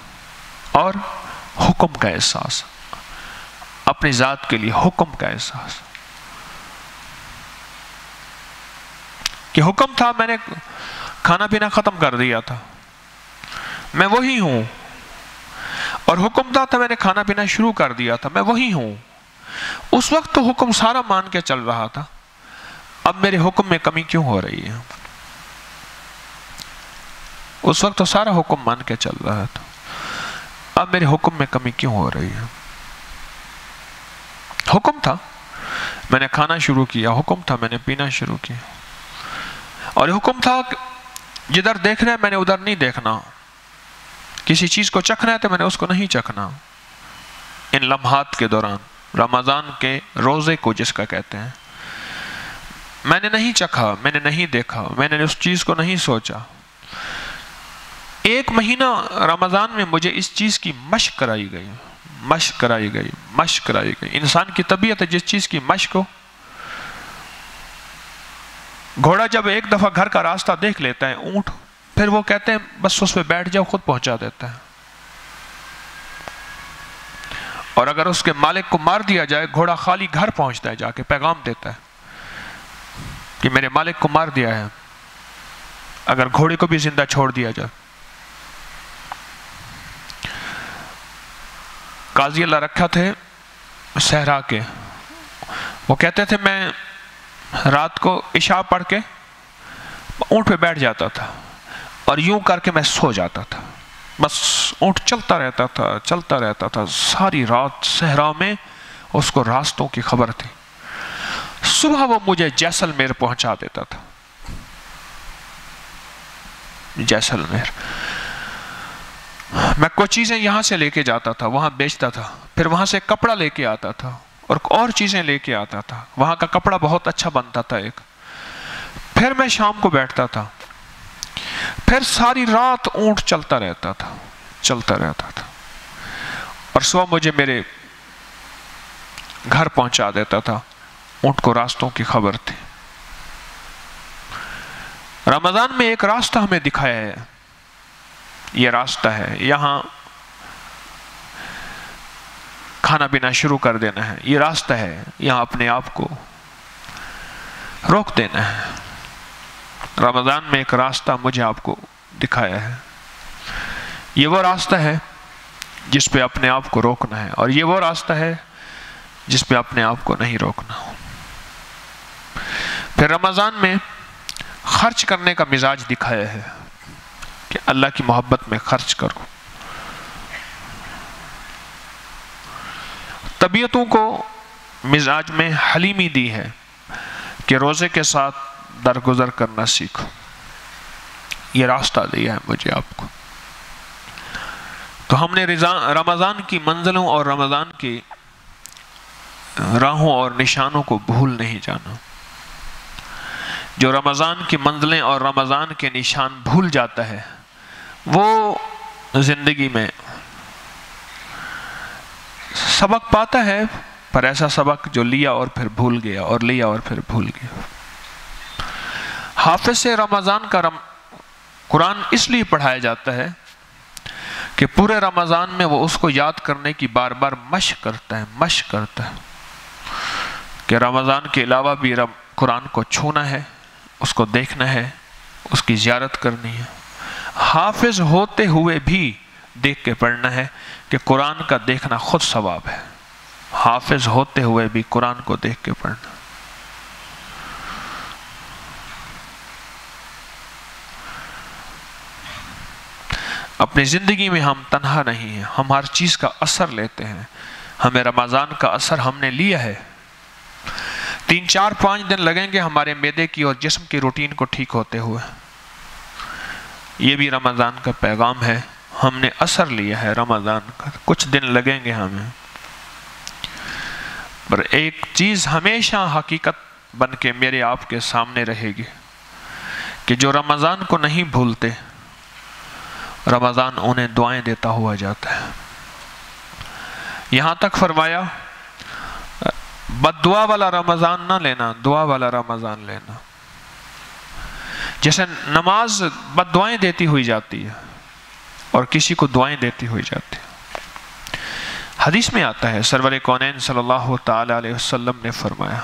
اور حکم کا احساس، اپنی ذات کے لیے حکم کا احساس کہ حکم تھا میں نے کھانا پینا ختم کر دیا تھا، میں وہی ہوں، اور حکم تھا میں نے کھانا پینا شروع کر دیا تھا، میں وہی ہوں. اس وقت تو حکم سارا مان کے چل رہا تھا، اب میرے حکم میں کمی کیوں ہو رہی ہے؟ اس وقت تو سارا حکم مان کے چل رہا تھا، اب میرے حکم میں کمی کیوں ہو رہی ہے؟ حکم تھا میں نے کھانا شروع کیا، حکم تھا میں نے پینا شروع کیا، اور حکم تھا جدھر دیکھنا ہے میں نے ادھر نہیں دیکھنا، کسی چیز کو چکھنا ہے تو میں نے اس کو نہیں چکھنا. ان لمحات کے دوران، رمضان کے روزے کو جس کا کہتے ہیں، میں نے نہیں چکھا، میں نے نہیں دیکھا، میں نے اس چیز کو نہیں سوچا. ایک مہینہ رمضان میں مجھے اس چیز کی مشق کرائی گئی. انسان کی طبیعت ہے جس چیز کی مشق ہو. گھوڑا جب ایک دفعہ گھر کا راستہ دیکھ لیتا ہے، اونٹ، پھر وہ کہتے ہیں بس اس پہ بیٹھ جاؤ، خود پہنچا دیتا ہے. اور اگر اس کے مالک کو مار دیا جائے، گھوڑا خالی گھر پہنچتا ہے، جا کے پیغام دیتا ہے کہ میرے مالک کو مار دیا ہے. اگر گھوڑے کو بھی زندہ چھوڑ دیا جائے. قاضی اللہ رکھا تھے صحرا کے، وہ کہتے تھے میں رات کو عشاء پڑھ کے اونٹ پہ بیٹھ جاتا تھا اور یوں کر کے میں سو جاتا تھا، بس اونٹ چلتا رہتا تھا ساری رات صحرا میں، اس کو راستوں کی خبر تھی. صبح وہ مجھے جیسلمیر پہنچا دیتا تھا. جیسلمیر میں کچھ چیزیں یہاں سے لے کے جاتا تھا، وہاں بیچتا تھا، پھر وہاں سے کپڑا لے کے آتا تھا اور چیزیں لے کے آتا تھا. وہاں کا کپڑا بہت اچھا بنتا تھا ایک. پھر میں شام کو بیٹھتا تھا، پھر ساری رات اونٹ چلتا رہتا تھا اور صبح مجھے میرے گھر پہنچا دیتا تھا. اونٹ کو راستوں کی خبر تھی. رمضان میں ایک راستہ ہمیں دکھایا ہے، یہ راستہ ہے یہاں کھانا پینا شروع کر دینا ہے، یہ راستہ ہے یہاں اپنے آپ کو روک دینا ہے. رمضان میں ایک راستہ مجھے آپ کو دکھایا ہے، یہ وہ راستہ ہے جس پہ اپنے آپ کو روکنا ہے، اور یہ وہ راستہ ہے جس پہ اپنے آپ کو نہیں روکنا. پھر رمضان میں خرچ کرنے کا مزاج دکھایا ہے کہ اللہ کی محبت میں خرچ کرو. طبیعتوں کو مزاج میں حلیمی دی ہے کہ روزے کے ساتھ درگزر کرنا سیکھو. یہ راستہ دیا ہے مجھے آپ کو. تو ہم نے رمضان کی منزلوں اور رمضان کی راہوں اور نشانوں کو بھول نہیں جانا. جو رمضان کی منزلیں اور رمضان کے نشان بھول جاتا ہے وہ زندگی میں سبق پاتا ہے، پر ایسا سبق جو لیا اور پھر بھول گیا اور لیا اور پھر بھول گیا. حافظ سے رمضان کا قرآن اس لیے پڑھایا جاتا ہے کہ پورے رمضان میں وہ اس کو یاد کرنے کی بار بار مشق کرتا ہے کہ رمضان کے علاوہ بھی قرآن کو چھونا ہے، اس کو دیکھنا ہے، اس کی زیارت کرنی ہے، حافظ ہوتے ہوئے بھی دیکھ کے پڑھنا ہے کہ قرآن کا دیکھنا خود ثواب ہے، حافظ ہوتے ہوئے بھی قرآن کو دیکھ کے پڑھنا۔ اپنی زندگی میں ہم تنہا نہیں ہیں، ہم ہر چیز کا اثر لیتے ہیں، ہمیں رمضان کا اثر ہم نے لیا ہے۔ 3-4-5 دن لگیں گے ہمارے معدے کی اور جسم کی روٹین کو ٹھیک ہوتے ہوئے، یہ بھی رمضان کا پیغام ہے، ہم نے اثر لیا ہے رمضان کا، کچھ دن لگیں گے ہمیں، پر ایک چیز ہمیشہ حقیقت بن کے میرے آپ کے سامنے رہے گی کہ جو رمضان کو نہیں بھولتے، رمضان انہیں دعائیں دیتا ہوا جاتا ہے۔ یہاں تک فرمایا بد دعا والا رمضان نہ لینا، دعا والا رمضان لینا۔ جیسے نماز بد دعائیں دیتی ہوئی جاتی ہے اور کسی کو دعائیں دیتی ہوئی جاتی ہے۔ حدیث میں آتا ہے سرور کونین صلی اللہ تعالی علیہ وسلم نے فرمایا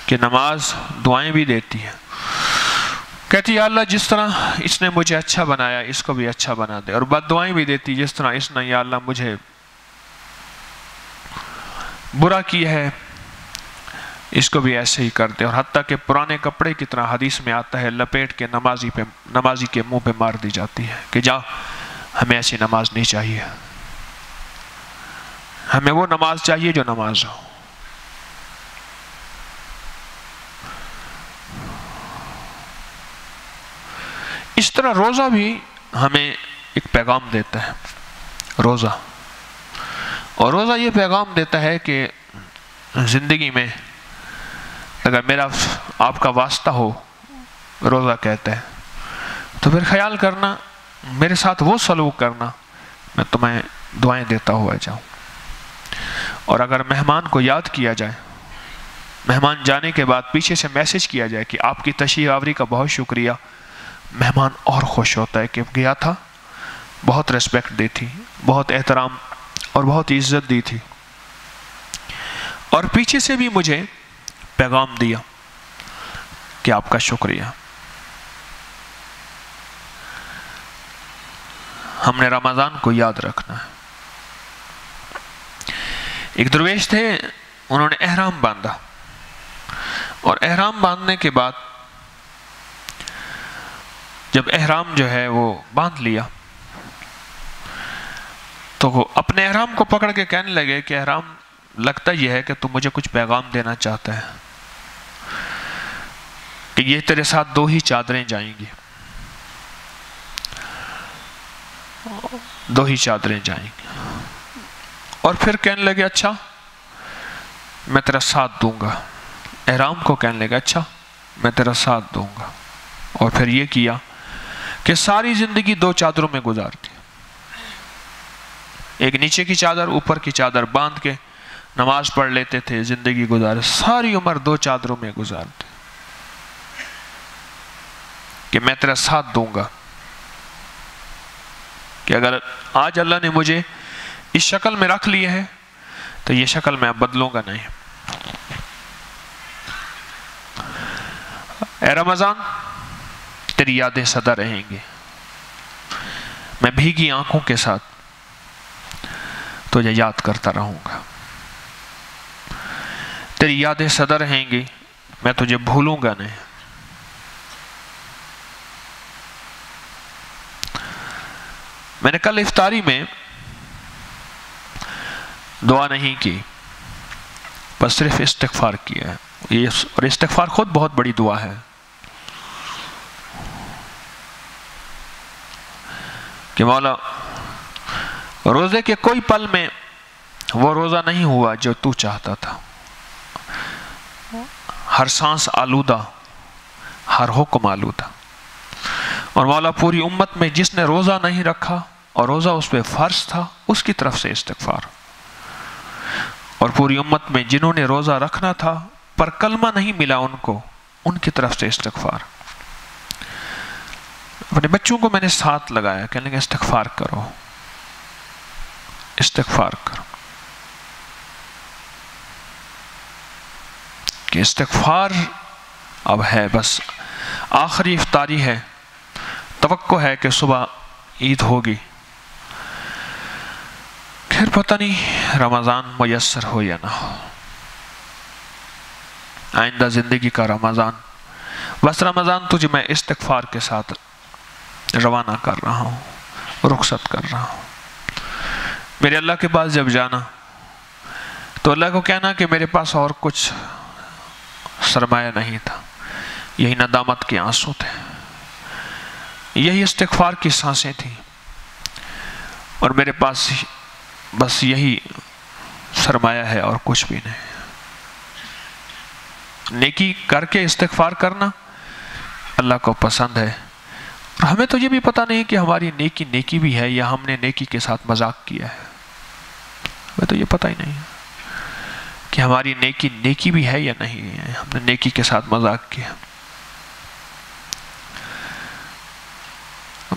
کہ نماز دعائیں بھی دیتی ہے، کہتی یا اللہ جس طرح اس نے مجھے اچھا بنایا اس کو بھی اچھا بنا دے، اور بد دعائیں بھی دیتی جس طرح اس نے یا اللہ مجھے برا کیا ہے اس کو بھی ایسے ہی کر دے، اور حتیٰ کہ پرانے کپڑے کی طرح حدیث میں آتا ہے لپیٹ کے نمازی کے منہ پہ مار دی جاتی ہے کہ جا، ہمیں ایسی نماز نہیں چاہیے، ہمیں وہ نماز چاہیے جو نماز ہو۔ اس طرح روزہ بھی ہمیں ایک پیغام دیتا ہے، روزہ، اور روزہ یہ پیغام دیتا ہے کہ زندگی میں اگر میرا آپ کا واسطہ ہو، روزہ کہتا ہے، تو پھر خیال کرنا میرے ساتھ وہ سلوک کرنا میں تمہیں دعائیں دیتا ہوا جاؤں۔ اور اگر مہمان کو یاد کیا جائے، مہمان جانے کے بعد پیچھے سے میسج کیا جائے کہ آپ کی تشریف آوری کا بہت شکریہ، مہمان اور خوش ہوتا ہے کہ گیا تھا، بہت ریسپیکٹ دی تھی، بہت احترام اور بہت عزت دی تھی، اور پیچھے سے بھی مجھے پیغام دیا کہ آپ کا شکریہ۔ ہم نے رمضان کو یاد رکھنا ہے۔ ایک درویش تھے، انہوں نے احرام باندھا، اور احرام باندھنے کے بعد جب احرام جو ہے وہ باندھ لیا تو وہ اپنے احرام کو پکڑ کے کہنے لگے کہ احرام لگتا یہ ہے کہ تو مجھے کچھ پیغام دینا چاہتا ہے کہ یہ تیرے ساتھ 2 ہی چادریں جائیں گی، 2 ہی چادریں جائیں گی، اور پھر کہنے لگے اچھا میں تیرا ساتھ دوں گا، احرام کو کہنے لگے اچھا میں تیرا ساتھ دوں گا، اور پھر یہ کیا کہ ساری زندگی 2 چادروں میں گزار دی، ایک نیچے کی چادر اوپر کی چادر باندھ کے نماز پڑھ لیتے تھے، زندگی گزارے، ساری عمر 2 چادروں میں گزارتے کہ میں تیرا ساتھ دوں گا، کہ اگر آج اللہ نے مجھے اس شکل میں رکھ لی ہے تو یہ شکل میں بدلوں گا نہیں۔ اے رمضان تیری یادیں سدا رہیں گی، میں بھیگی آنکھوں کے ساتھ تجھے یاد کرتا رہوں گا، تیری یادیں سدا رہیں گی، میں تجھے بھولوں گا نہیں۔ میں نے کل افطاری میں دعا نہیں کی، بس صرف استغفار کیا ہے، اور استغفار خود بہت بڑی دعا ہے کہ مولا روزے کے کوئی پل میں وہ روزہ نہیں ہوا جو تو چاہتا تھا، ہر سانس آلودہ، ہر حکم آلودہ، اور مولا پوری امت میں جس نے روزہ نہیں رکھا اور روزہ اس پہ فرض تھا اس کی طرف سے استغفار، اور پوری امت میں جنہوں نے روزہ رکھنا تھا پر کلمہ نہیں ملا ان کو، ان کی طرف سے استغفار۔ اپنے بچوں کو میں نے ساتھ لگایا، کہنے لگے استغفار کرو، استغفار کرو، کہ استغفار اب ہے، بس آخری افطاری ہے، توقع ہے کہ صبح عید ہوگی، پھر پتہ نہیں رمضان میسر ہو یا نہ ہو، آئندہ زندگی کا رمضان، بس رمضان تجھے میں استغفار کے ساتھ روانہ کر رہا ہوں، رخصت کر رہا ہوں۔ میرے اللہ کے پاس جب جانا تو اللہ کو کہنا کہ میرے پاس اور کچھ سرمایہ نہیں تھا، یہی ندامت کے آنسو تھے، یہی استغفار کی سانسیں تھیں، اور میرے پاس بس یہی سرمایہ ہے اور کچھ بھی نہیں۔ نیکی کر کے استغفار کرنا اللہ کو پسند ہے، اور ہمیں تو یہ بھی پتہ نہیں کہ ہماری نیکی نیکی بھی ہے یا ہم نے نیکی کے ساتھ مذاق کیا ہے، ہمیں تو یہ پتہ ہی نہیں ہے کہ ہماری نیکی نیکی بھی ہے یا نہیں ہے، ہم نے نیکی کے ساتھ مذاق کیا۔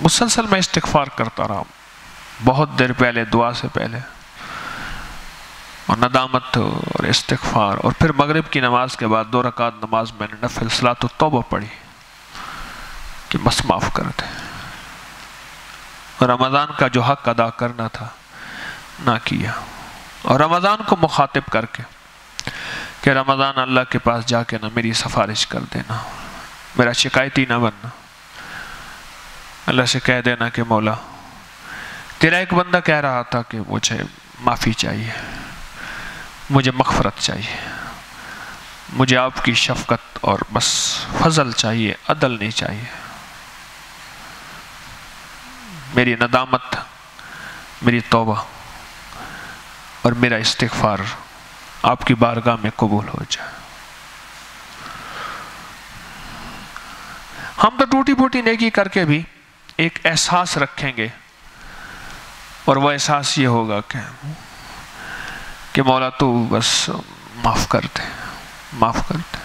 مسلسل میں استغفار کرتا رہا بہت دیر پہلے، دعا سے پہلے، اور ندامت اور استغفار، اور پھر مغرب کی نماز کے بعد 2 رکعت نماز میں نے نفل صلاۃ التوبہ پڑھی کہ بس معاف کر دے، اور رمضان کا جو حق ادا کرنا تھا نہ کیا، اور رمضان کو مخاطب کر کے کہ رمضان اللہ کے پاس جا کے نہ میری سفارش کر دینا، میرا شکایتی نہ بننا، اللہ سے کہہ دینا کہ مولا تیرا ایک بندہ کہہ رہا تھا کہ مجھے معافی چاہیے، مجھے مغفرت چاہیے، مجھے آپ کی شفقت اور بس فضل چاہیے، عدل نہیں چاہیے، میری ندامت، میری توبہ اور میرا استغفار آپ کی بارگاہ میں قبول ہو جائے۔ ہم تو ٹوٹی پھوٹی نیکی کر کے بھی ایک احساس رکھیں گے، اور وہ احساس یہ ہوگا کہ مولا تو بس معاف کر دے، معاف کر دے،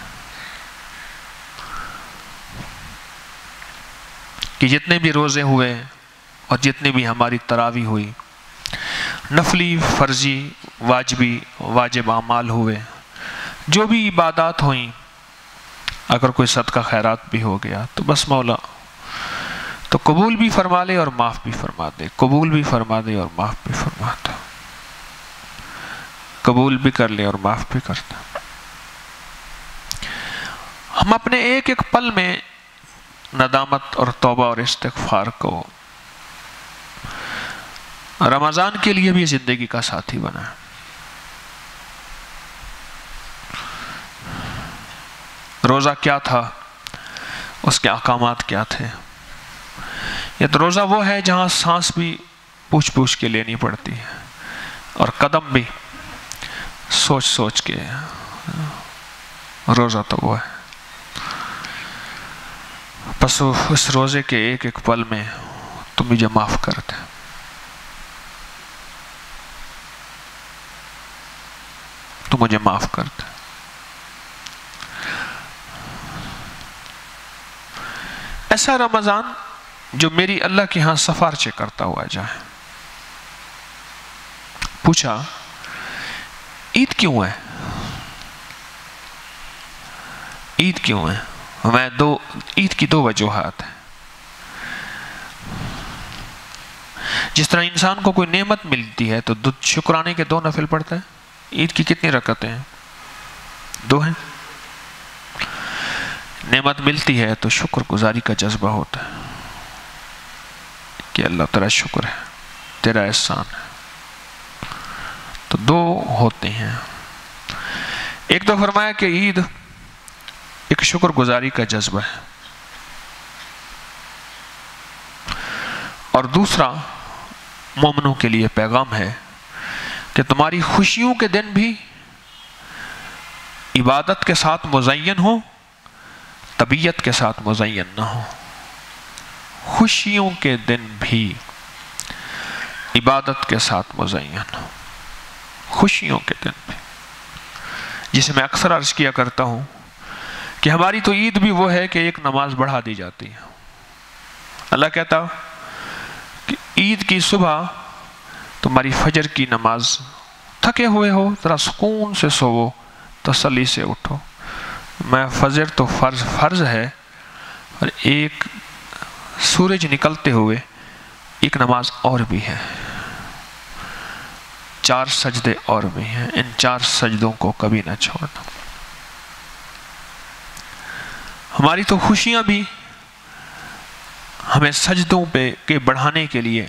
کہ جتنے بھی روزے ہوئے اور جتنے بھی ہماری تراویح ہوئی، نفلی، فرضی، واجبی، واجب اعمال ہوئے، جو بھی عبادات ہوئیں، اگر کوئی صدقہ خیرات بھی ہو گیا تو بس مولا تو قبول بھی فرما لے اور معاف بھی فرما دے، قبول بھی فرما دے اور معاف بھی فرما دے، قبول بھی کر لے اور معاف بھی کر دے۔ ہم اپنے ایک ایک پل میں ندامت اور توبہ اور استغفار کو رمضان کے لیے بھی زندگی کا ساتھی بنائیں۔ روزہ کیا تھا، اس کے احکامات کیا تھے؟ یہ تو روزہ وہ ہے جہاں سانس بھی پوچھ پوچھ کے لینی پڑتی ہے، اور قدم بھی سوچ سوچ کے، روزہ تو وہ ہے۔ بس اس روزے کے ایک ایک پل میں تو مجھے معاف کر دے، تو مجھے معاف کر دے۔ ایسا رمضان جو میری اللہ کے ہاں سفارشیں کرتا ہوا جائے۔ پوچھا عید کیوں ہے؟ عید کیوں ہے؟ عید کی 2 وجوہات ہیں۔ جس طرح انسان کو کوئی نعمت ملتی ہے تو شکرانے کے 2 نفل پڑھتا ہے۔ عید کی کتنی رکعتیں ہیں؟ 2 ہیں۔ نعمت ملتی ہے تو شکر گزاری کا جذبہ ہوتا ہے کہ اللہ تیرا شکر ہے، تیرا احسان ہے، تو 2 ہوتے ہیں۔ ایک تو فرمایا کہ عید ایک شکر گزاری کا جذبہ ہے، اور دوسرا مومنوں کے لیے پیغام ہے کہ تمہاری خوشیوں کے دن بھی عبادت کے ساتھ مزین ہو، طبیعت کے ساتھ مزین نہ ہو۔ خوشیوں کے دن بھی عبادت کے ساتھ مزین ہو، خوشیوں کے دن بھی، جسے میں اکثر عرض کیا کرتا ہوں کہ ہماری تو عید بھی وہ ہے کہ ایک نماز بڑھا دی جاتی ہے، اللہ کہتا کہ عید کی صبح تمہاری فجر کی نماز، تھکے ہوئے ہو ذرا سکون سے سوو، تسلی سے اٹھو، میں فجر تو فرض ہے، اور ایک سورج نکلتے ہوئے ایک نماز اور بھی ہے، 4 سجدے اور بھی ہیں، ان 4 سجدوں کو کبھی نہ چھوڑنا۔ ہماری تو خوشیاں بھی ہمیں سجدوں کے بڑھانے کے لیے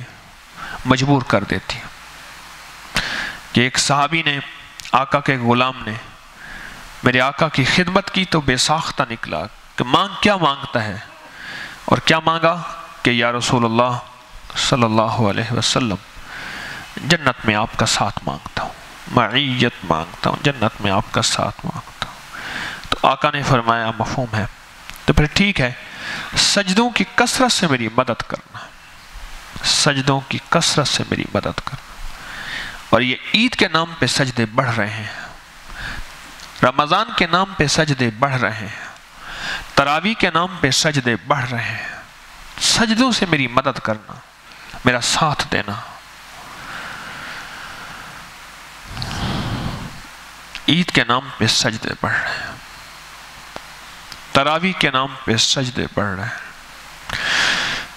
مجبور کر دیتی ہیں، کہ ایک صحابی نے، آقا کے غلام نے میرے آقا کی خدمت کی تو بے ساختہ نکلا کہ کیا مانگتا ہے، اور کیا مانگا کہ یا رسول اللہ صلی اللہ علیہ وسلم، جنت میں آپ کا ساتھ مانگتا ہوں، معیت مانگتا ہوں، جنت میں آپ کا ساتھ مانگتا ہوں۔ تو آقا نے فرمایا مفہوم ہے، تو پھر ٹھیک ہے، سجدوں کی کثرت سے میری مدد کرنا، سجدوں کی کثرت سے میری مدد کرنا۔ اور یہ عید کے نام پہ سجدے بڑھ رہے ہیں، رمضان کے نام پہ سجدے بڑھ رہے ہیں، تراویح کے نام پہ سجدے بڑھ رہے ہیں، سجدوں سے میری مدد کرنا، میرا ساتھ دینا۔ عید کے نام پہ سجدے بڑھ رہے ہیں، تراویح کے نام پہ سجدے بڑھ رہے ہیں۔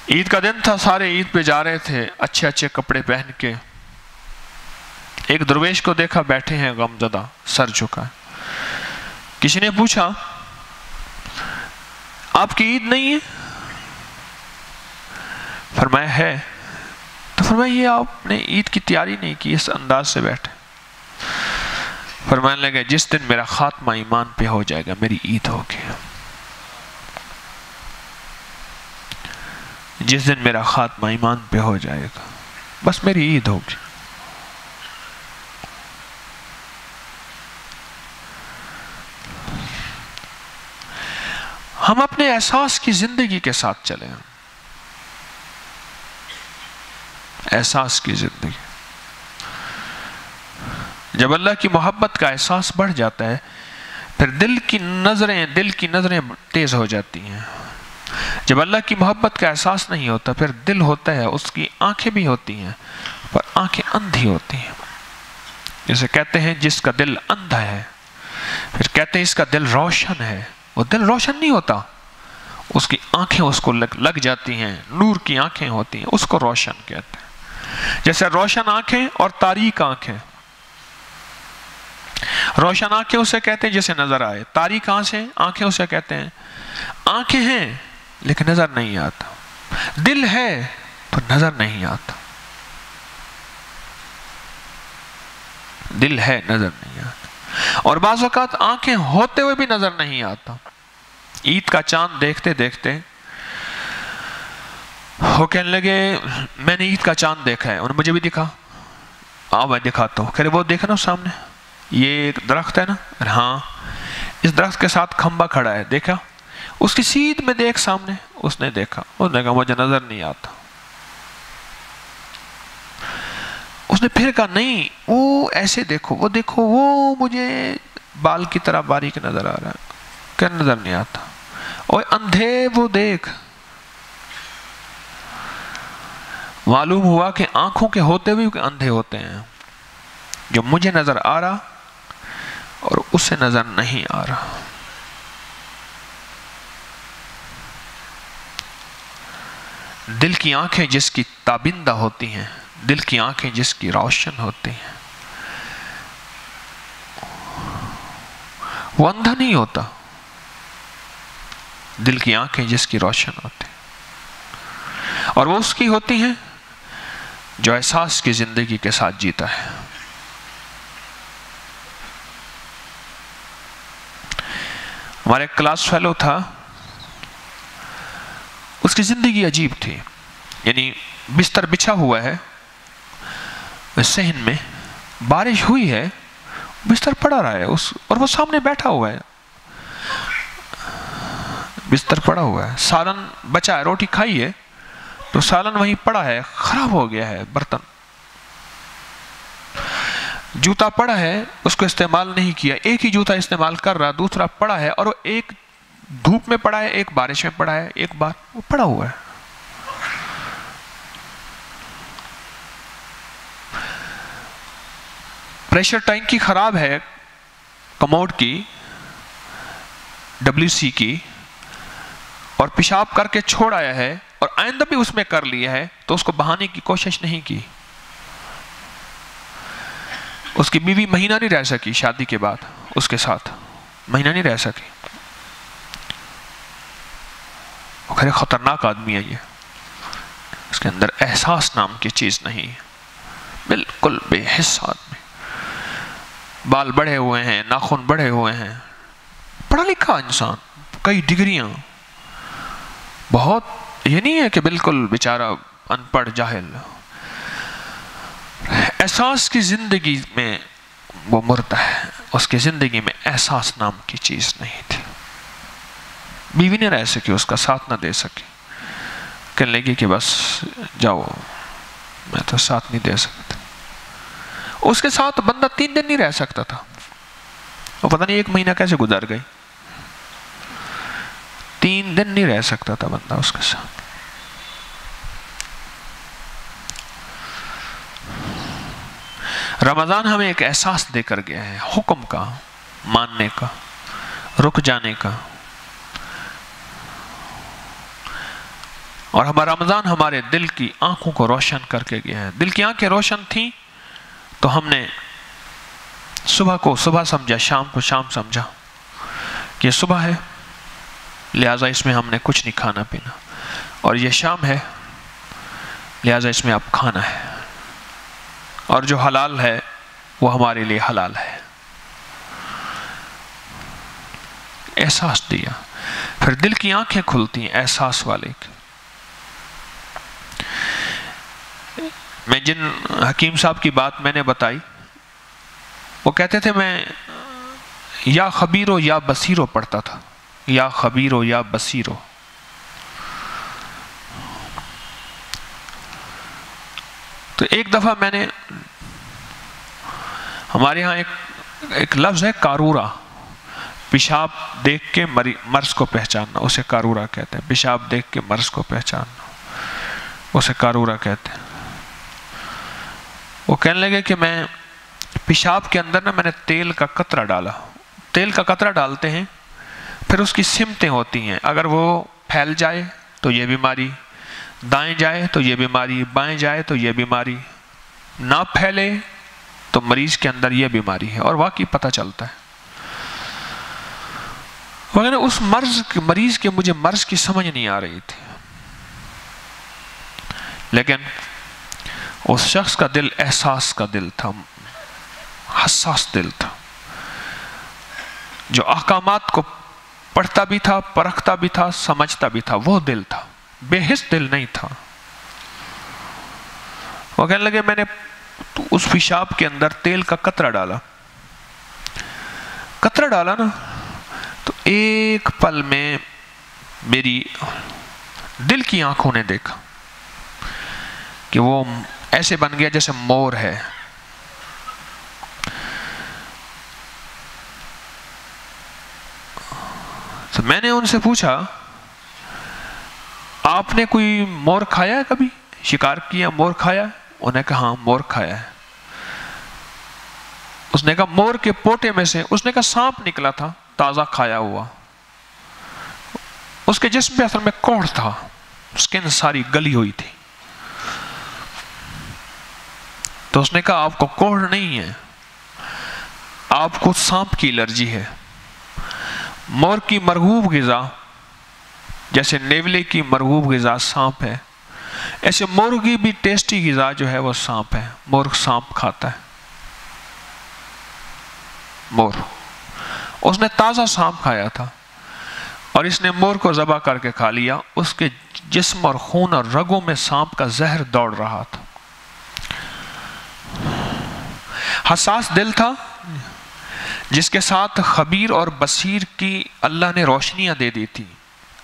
عید کا دن تھا، سارے عید پہ جا رہے تھے اچھے اچھے کپڑے پہن کے، ایک درویش کو دیکھا بیٹھے ہیں غمزدہ، سر جھکا ہے۔ کسی نے پوچھا آپ کی عید نہیں ہے؟ فرمایا ہے۔ تو فرمایا یہ آپ نے عید کی تیاری نہیں کی، اس انداز سے بیٹھے۔ فرمانے لگے جس دن میرا خاتمہ ایمان پہ ہو جائے گا میری عید ہوگی، جس دن میرا خاتمہ ایمان پہ ہو جائے گا بس میری عید ہوگی۔ ہم اپنے احساس کی زندگی کے ساتھ چلیں، احساس کی زندگی۔ جب اللہ کی محبت کا احساس بڑھ جاتا ہے پھر دل کی نظریں تیز ہو جاتی ہیں۔ جب اللہ کی محبت کا احساس نہیں ہوتا پھر دل ہوتا ہے، اس کی آنکھیں بھی ہوتی ہیں پر آنکھیں اندھی ہوتی ہیں۔ جسے کہتے ہیں جس کا دل اندھا ہے، پھر کہتے ہیں اس کا دل روشن ہے، وہ دل روشن نہیں ہوتا، اس کی آنکھیں اس کو لگ جاتی ہیں، نور کی آنکھیں ہوتی ہیں، اس کو روشن کہتے ہیں۔ جیسے روشن آنکھیں اور تاریک آنکھیں، روشن آنکھیں اسے کہتے ہیں جسے نظر آئے، تاریک آنکھیں اسے کہتے ہیں آنکھیں ہیں لیکن نظر نہیں آتا، دل ہے تو نظر نہیں آتا، دل ہے نظر نہیں آتا، اور بعض اوقات آنکھیں ہوتے ہوئے بھی نظر نہیں آتا۔ عید کا چاند دیکھتے دیکھتے وہ کہنے لگے میں نے عید کا چاند دیکھا ہے، انہوں نے مجھے بھی دکھا، آؤ میں دکھاتا ہوں۔ کہہ رہے وہ دیکھا نا سامنے، یہ ایک درخت ہے نا، ہاں اس درخت کے ساتھ کھمبا کھڑا ہے، دیکھا؟ اس کی سیدھ میں دیکھ سامنے، اس نے دیکھا، اس نے کہا مجھے نظر نہیں آتا۔ اس نے پھر کہا نہیں وہ ایسے دیکھو، وہ دیکھو وہ مجھے بال کی طرح باریک نظر آ رہا ہے، کہ نظر نہیں آتا۔ اور اندھے وہ دیکھ، معلوم ہوا کہ آنکھوں کے ہوتے ہوئے اندھے ہوتے ہیں، جو مجھے نظر آ رہا اور اسے نظر نہیں آ رہا۔ دل کی آنکھیں جس کی تابندہ ہوتی ہیں، دل کی آنکھیں جس کی روشن ہوتی ہیں، وہ اندھا نہیں ہوتا، دل کی آنکھیں جس کی روشن ہوتی ہیں، اور وہ اس کی ہوتی ہیں جو احساس کی زندگی کے ساتھ جیتا ہے۔ ہمارے کلاس فیلو تھا، اس کی زندگی عجیب تھی، یعنی بستر بچھا ہوا ہے صحن میں، بارش ہوئی ہے، بستر پڑا رہا ہے اور وہ سامنے بیٹھا ہوا ہے، بستر پڑا ہوا ہے، سالن بچا ہے، روٹی کھائی ہے تو سالن وہیں پڑا ہے، خراب ہو گیا ہے برتن، جوتا پڑا ہے اس کو استعمال نہیں کیا، ایک ہی جوتا استعمال کر رہا، دوسرا پڑا ہے، اور وہ ایک دھوپ میں پڑا ہے، ایک بارش میں پڑا ہے، ایک بار وہ پڑا ہوا ہے۔ پریشر ٹینکی خراب ہے کموڈ کی، WC کی، اور پیشاب کر کے چھوڑ آیا ہے اور آئندہ بھی اس میں کر لیا ہے، تو اس کو بہانے کی کوشش نہیں کی۔ اس کی بیوی مہینہ نہیں رہ سکی شادی کے بعد، اس کے ساتھ مہینہ نہیں رہ سکی۔ وہ خیر خطرناک آدمی ہے یہ، اس کے اندر احساس نام کی چیز نہیں ہے، بالکل بے حس آدمی، بال بڑھے ہوئے ہیں، ناخن بڑھے ہوئے ہیں، پڑھا لکھا انسان، کئی ڈگریاں، بہت، یہ نہیں ہے کہ بالکل بیچارہ ان پڑھ جاہل۔ احساس کی زندگی میں وہ مرتا ہے، اس کی زندگی میں احساس نام کی چیز نہیں تھی۔ بیوی نہیں رہ سکی، اس کا ساتھ نہ دے سکی، کہنے لگی کہ بس جاؤ، میں تو ساتھ نہیں دے سکتا۔ اس کے ساتھ بندہ 3 دن نہیں رہ سکتا تھا، وہ پتہ نہیں 1 مہینہ کیسے گزر گئی، 3 دن نہیں رہ سکتا تھا بندہ اس کے ساتھ۔ رمضان ہمیں ایک احساس دے کر گیا ہے، حکم کا، ماننے کا، رک جانے کا، اور ہمارا رمضان ہمارے دل کی آنکھوں کو روشن کر کے گیا ہے۔ دل کی آنکھیں روشن تھیں تو ہم نے صبح کو صبح سمجھا، شام کو شام سمجھا کہ یہ صبح ہے، لہٰذا اس میں ہم نے کچھ نہیں کھانا پینا، اور یہ شام ہے، لہٰذا اس میں اب کھانا ہے، اور جو حلال ہے وہ ہمارے لیے حلال ہے۔ احساس دیا، پھر دل کی آنکھیں کھلتی ہیں احساس والے کی۔ میں جن حکیم صاحب کی بات میں نے بتائی، وہ کہتے تھے میں یا خبیرو یا بصیرو پڑھتا تھا، یا خبیرو یا بصیرو۔ تو ایک دفعہ میں نے، ہمارے ہاں ایک لفظ ہے کارورا، پیشاب دیکھ کے مرض کو پہچاننا، اسے کارورا کہتے ہیں، پیشاب دیکھ کے مرض کو پہچاننا، اسے کارورا کہتے ہیں۔ وہ کہنے لگے کہ میں پیشاب کے اندر میں نے تیل کا قطرہ ڈالا، تیل کا قطرہ ڈالتے ہیں، پھر اس کی سمتیں ہوتی ہیں، اگر وہ پھیل جائے تو یہ بیماری، دائیں جائے تو یہ بیماری، بائیں جائے تو یہ بیماری، نہ پھیلے تو مریض کے اندر یہ بیماری ہے، اور واقعی پتہ چلتا ہے۔ وغیرہ اس مریض کے مجھے مرض کی سمجھ نہیں آ رہی تھی، لیکن اس شخص کا دل احساس کا دل تھا، حساس دل تھا، جو احکامات کو پڑھتا بھی تھا، پرکھتا بھی تھا، سمجھتا بھی تھا، وہ دل تھا، بے حس دل نہیں تھا۔ وہ کہنے لگے میں نے اس پیشاب کے اندر تیل کا قطرہ ڈالا نا، تو ایک پل میں میری دل کی آنکھوں نے دیکھا کہ وہ ایسے بن گیا جیسے مور ہے۔ تو میں نے ان سے پوچھا آپ نے کوئی مور کھایا ہے، کبھی شکار کیا، مور کھایا ہے؟ انہوں نے کہا ہاں مور کھایا ہے۔ اس نے کہا مور کے پوٹے میں سے، اس نے کہا سانپ نکلا تھا تازہ کھایا ہوا، اس کے جسم پہ اصل میں کوڑھ تھا، سکن ساری گلی ہوئی تھی۔ تو اس نے کہا آپ کو کوڑھ نہیں ہے، آپ کو سانپ کی الرجی ہے۔ مور کی مرغوب غذا، جیسے نیولے کی مرغوب غذا سانپ ہے، ایسے مور کی بھی ٹیسٹی غذا جو ہے وہ سانپ ہے، مور سانپ کھاتا ہے۔ مور، اس نے تازہ سانپ کھایا تھا، اور اس نے مور کو ذبح کر کے کھا لیا، اس کے جسم اور خون اور رگوں میں سانپ کا زہر دوڑ رہا تھا۔ حساس دل تھا، جس کے ساتھ خبیر اور بصیر کی اللہ نے روشنیاں دے دی تھی۔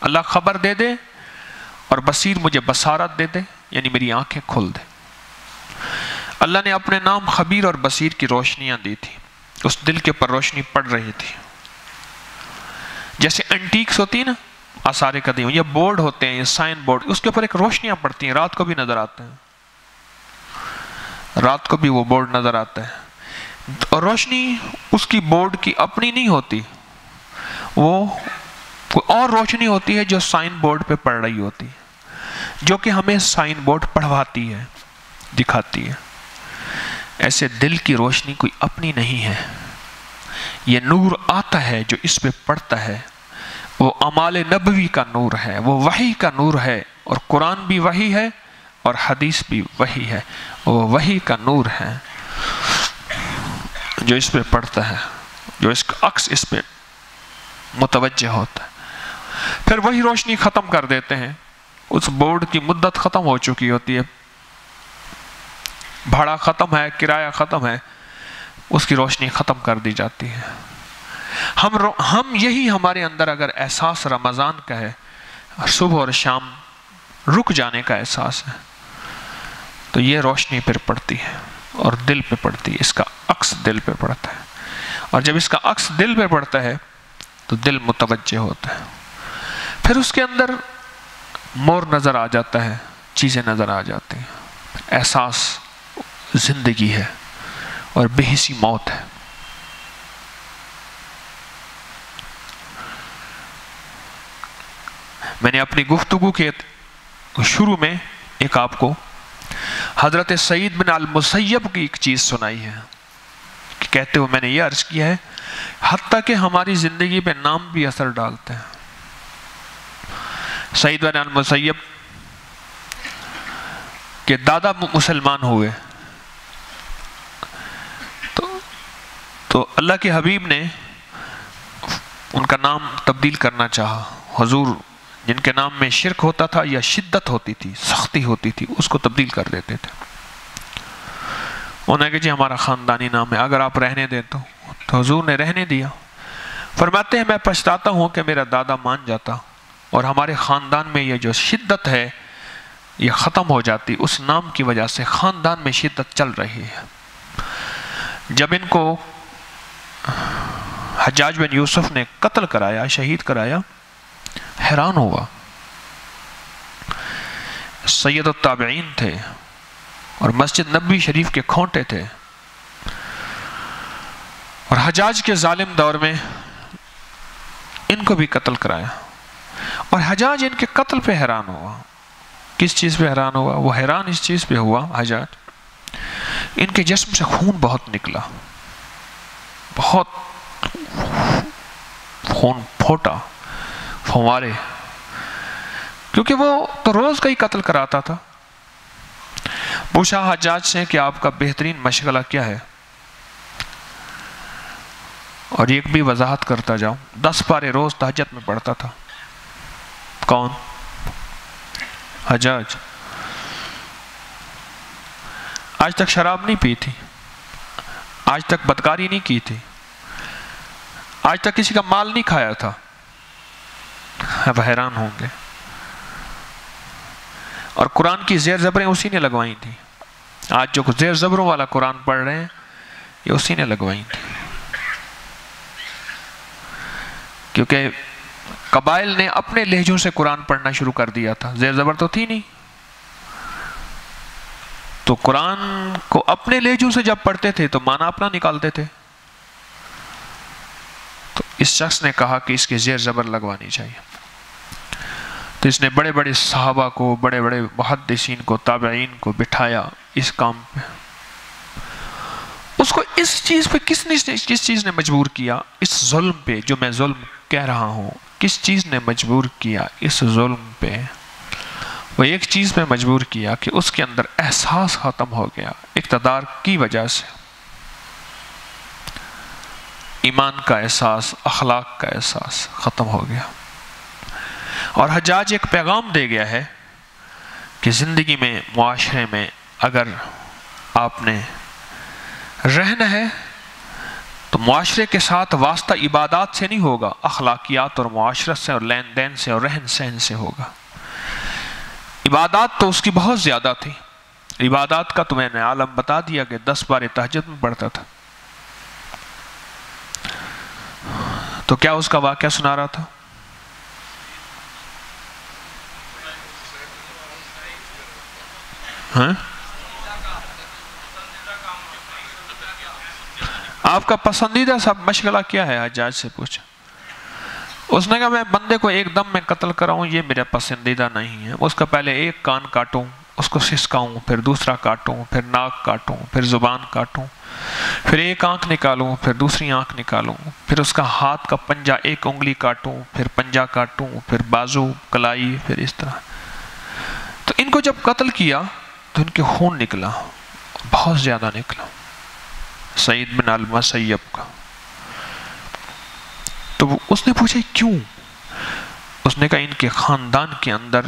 اللہ خبر دے دے اور بصیر مجھے بصارت دے دے، یعنی میری آنکھیں کھل دے۔ اللہ نے اپنے نام خبیر اور بصیر کی روشنیاں دی تھی، اس دل کے پر روشنی پڑ رہی تھی۔ جیسے انٹیکس ہوتی ہیں نا، آثار قدیم، یہ بورڈ ہوتے ہیں، یہ سائن بورڈ، اس کے اوپر ایک روشنیاں پڑتی ہیں، رات کو بھی نظر آتے ہیں، رات کو بھی وہ بورڈ نظر آتا ہے۔ اور روشنی اس کی بورڈ کی اپنی نہیں ہوتی، وہ کوئی اور روشنی ہوتی ہے جو سائن بورڈ پہ پڑ رہی ہوتی ہے، جو کہ ہمیں سائن بورڈ پڑھواتی ہے، دکھاتی ہے۔ ایسے دل کی روشنی کوئی اپنی نہیں ہے، یہ نور آتا ہے جو اس پہ پڑتا ہے، وہ اعمال نبوی کا نور ہے، وہ وحی کا نور ہے، اور قرآن بھی وحی ہے اور حدیث بھی وحی ہے، وہ وحی کا نور ہے جو اس پہ پڑتا ہے، جو اس کا عکس اس پہ متوجہ ہوتا ہے۔ پھر وہی روشنی ختم کر دیتے ہیں، اس بورڈ کی مدت ختم ہو چکی ہوتی ہے، بھاڑا ختم ہے، کرایہ ختم ہے، اس کی روشنی ختم کر دی جاتی ہے۔ ہم یہی ہمارے اندر اگر احساس رمضان کا ہے، صبح اور شام رک جانے کا احساس ہے، تو یہ روشنی پھر پڑتی ہے اور دل پہ پڑتی ہے، اس کا عکس دل پہ پڑتا ہے، اور جب اس کا عکس دل پہ پڑتا ہے تو دل متوجہ ہوتا ہے، پھر اس کے اندر مور نظر آ جاتا ہے، چیزیں نظر آ جاتی ہیں، احساس زندگی ہے اور بے حسی موت ہے۔ میں نے اپنی گفتگو کے شروع میں ایک آپ کو حضرت سعید بن المسیب کی ایک چیز سنائی ہے، کہ کہتے ہوئے میں نے یہ عرض کیا ہے، حتیٰ کہ ہماری زندگی پہ نام بھی اثر ڈالتے ہیں۔ سعید بن المسیب کے دادا مسلمان ہوئے، تو اللہ کے حبیب نے ان کا نام تبدیل کرنا چاہا۔ حضور جن کے نام میں شرک ہوتا تھا یا شدت ہوتی تھی، سختی ہوتی تھی، اس کو تبدیل کر دیتے تھے۔ انہوں نے کہا جی ہمارا خاندانی نام ہے، اگر آپ رہنے دیں تو حضور نے رہنے دیا۔ فرماتے ہیں میں پچھتاتا ہوں کہ میرا دادا مان جاتا اور ہمارے خاندان میں یہ جو شدت ہے یہ ختم ہو جاتی، اس نام کی وجہ سے خاندان میں شدت چل رہی ہے۔ جب ان کو حجاج بن یوسف نے قتل کرایا، شہید کرایا، حیران ہوا۔ سید التابعین تھے اور مسجد نبوی شریف کے کھونٹے تھے، اور حجاج کے ظالم دور میں ان کو بھی قتل کرایا، اور حجاج ان کے قتل پہ حیران ہوا۔ کس چیز پہ حیران ہوا؟ وہ حیران اس چیز پہ ہوا حجاج، ان کے جسم سے خون بہت نکلا، بہت خون پھوٹا، فوارے، کیونکہ وہ تو روز کا ہی قتل کراتا تھا۔ پوچھا حجاج سے کہ آپ کا بہترین مشغلہ کیا ہے؟ اور ایک بھی وضاحت کرتا جاؤں، 10 پارے روز تہجد میں پڑھتا تھا۔ کون؟ حجاج۔ آج تک شراب نہیں پی تھی، آج تک بدکاری نہیں کی تھی، آج تک کسی کا مال نہیں کھایا تھا۔ اب حیران ہوں گے، اور قرآن کی زیر زبریں اسی نے لگوائی تھی۔ آج جو زیر زبروں والا قرآن پڑھ رہے ہیں یہ اسی نے لگوائی تھی، کیونکہ قبائل نے اپنے لہجوں سے قرآن پڑھنا شروع کر دیا تھا، زیر زبر تو تھی نہیں، تو قرآن کو اپنے لہجوں سے جب پڑھتے تھے تو معنی اپنا نکالتے تھے۔ تو اس شخص نے کہا کہ اس کی زیر زبر لگوانی چاہیے، تو اس نے بڑے بڑے صحابہ کو، بڑے بڑے محدثین کو، تابعین کو بٹھایا اس کام پہ۔ اس کو اس چیز پہ کس چیز نے مجبور کیا؟ اس ظلم پہ، جو میں ظلم کہہ رہا ہوں، کس چیز نے مجبور کیا اس ظلم پہ؟ وہ ایک چیز پہ مجبور کیا کہ اس کے اندر احساس ختم ہو گیا، اقتدار کی وجہ سے ایمان کا احساس، اخلاق کا احساس ختم ہو گیا۔ اور حجاج ایک پیغام دے گیا ہے کہ زندگی میں، معاشرے میں اگر آپ نے رہنا ہے تو معاشرے کے ساتھ واسطہ عبادات سے نہیں ہوگا، اخلاقیات اور معاشرت سے اور لین دین سے اور رہن سہن سے ہوگا۔ عبادات تو اس کی بہت زیادہ تھی، عبادات کا تو میں نے عالم بتا دیا کہ 10 پارے تہجد میں پڑھتا تھا۔ تو کیا اس کا واقعہ سنا رہا تھا؟ آپ کا پسندیدہ سب مشغلہ کیا ہے؟ حجاج سے پوچھا۔ اس نے کہا میں بندے کو ایک دم میں قتل کراؤں یہ میرا پسندیدہ نہیں ہے، اس کا پہلے ایک کان کاٹوں، اس کو سسکاؤں، پھر دوسرا کاٹوں، پھر ناک کاٹوں، پھر زبان کاٹوں، پھر ایک آنکھ نکالوں، پھر دوسری آنکھ نکالوں، پھر اس کا ہاتھ کا پنجہ ایک انگلی کاٹوں، پھر پنجہ کاٹوں، پھر بازو، کلائی، پھر اس طرح۔ تو ان کو جب قتل کیا تو ان کے خون نکلا، بہت زیادہ نکلا، سعید بن المسیب کا۔ تو اس نے پوچھا کیوں؟ اس نے کہا ان کے خاندان کے اندر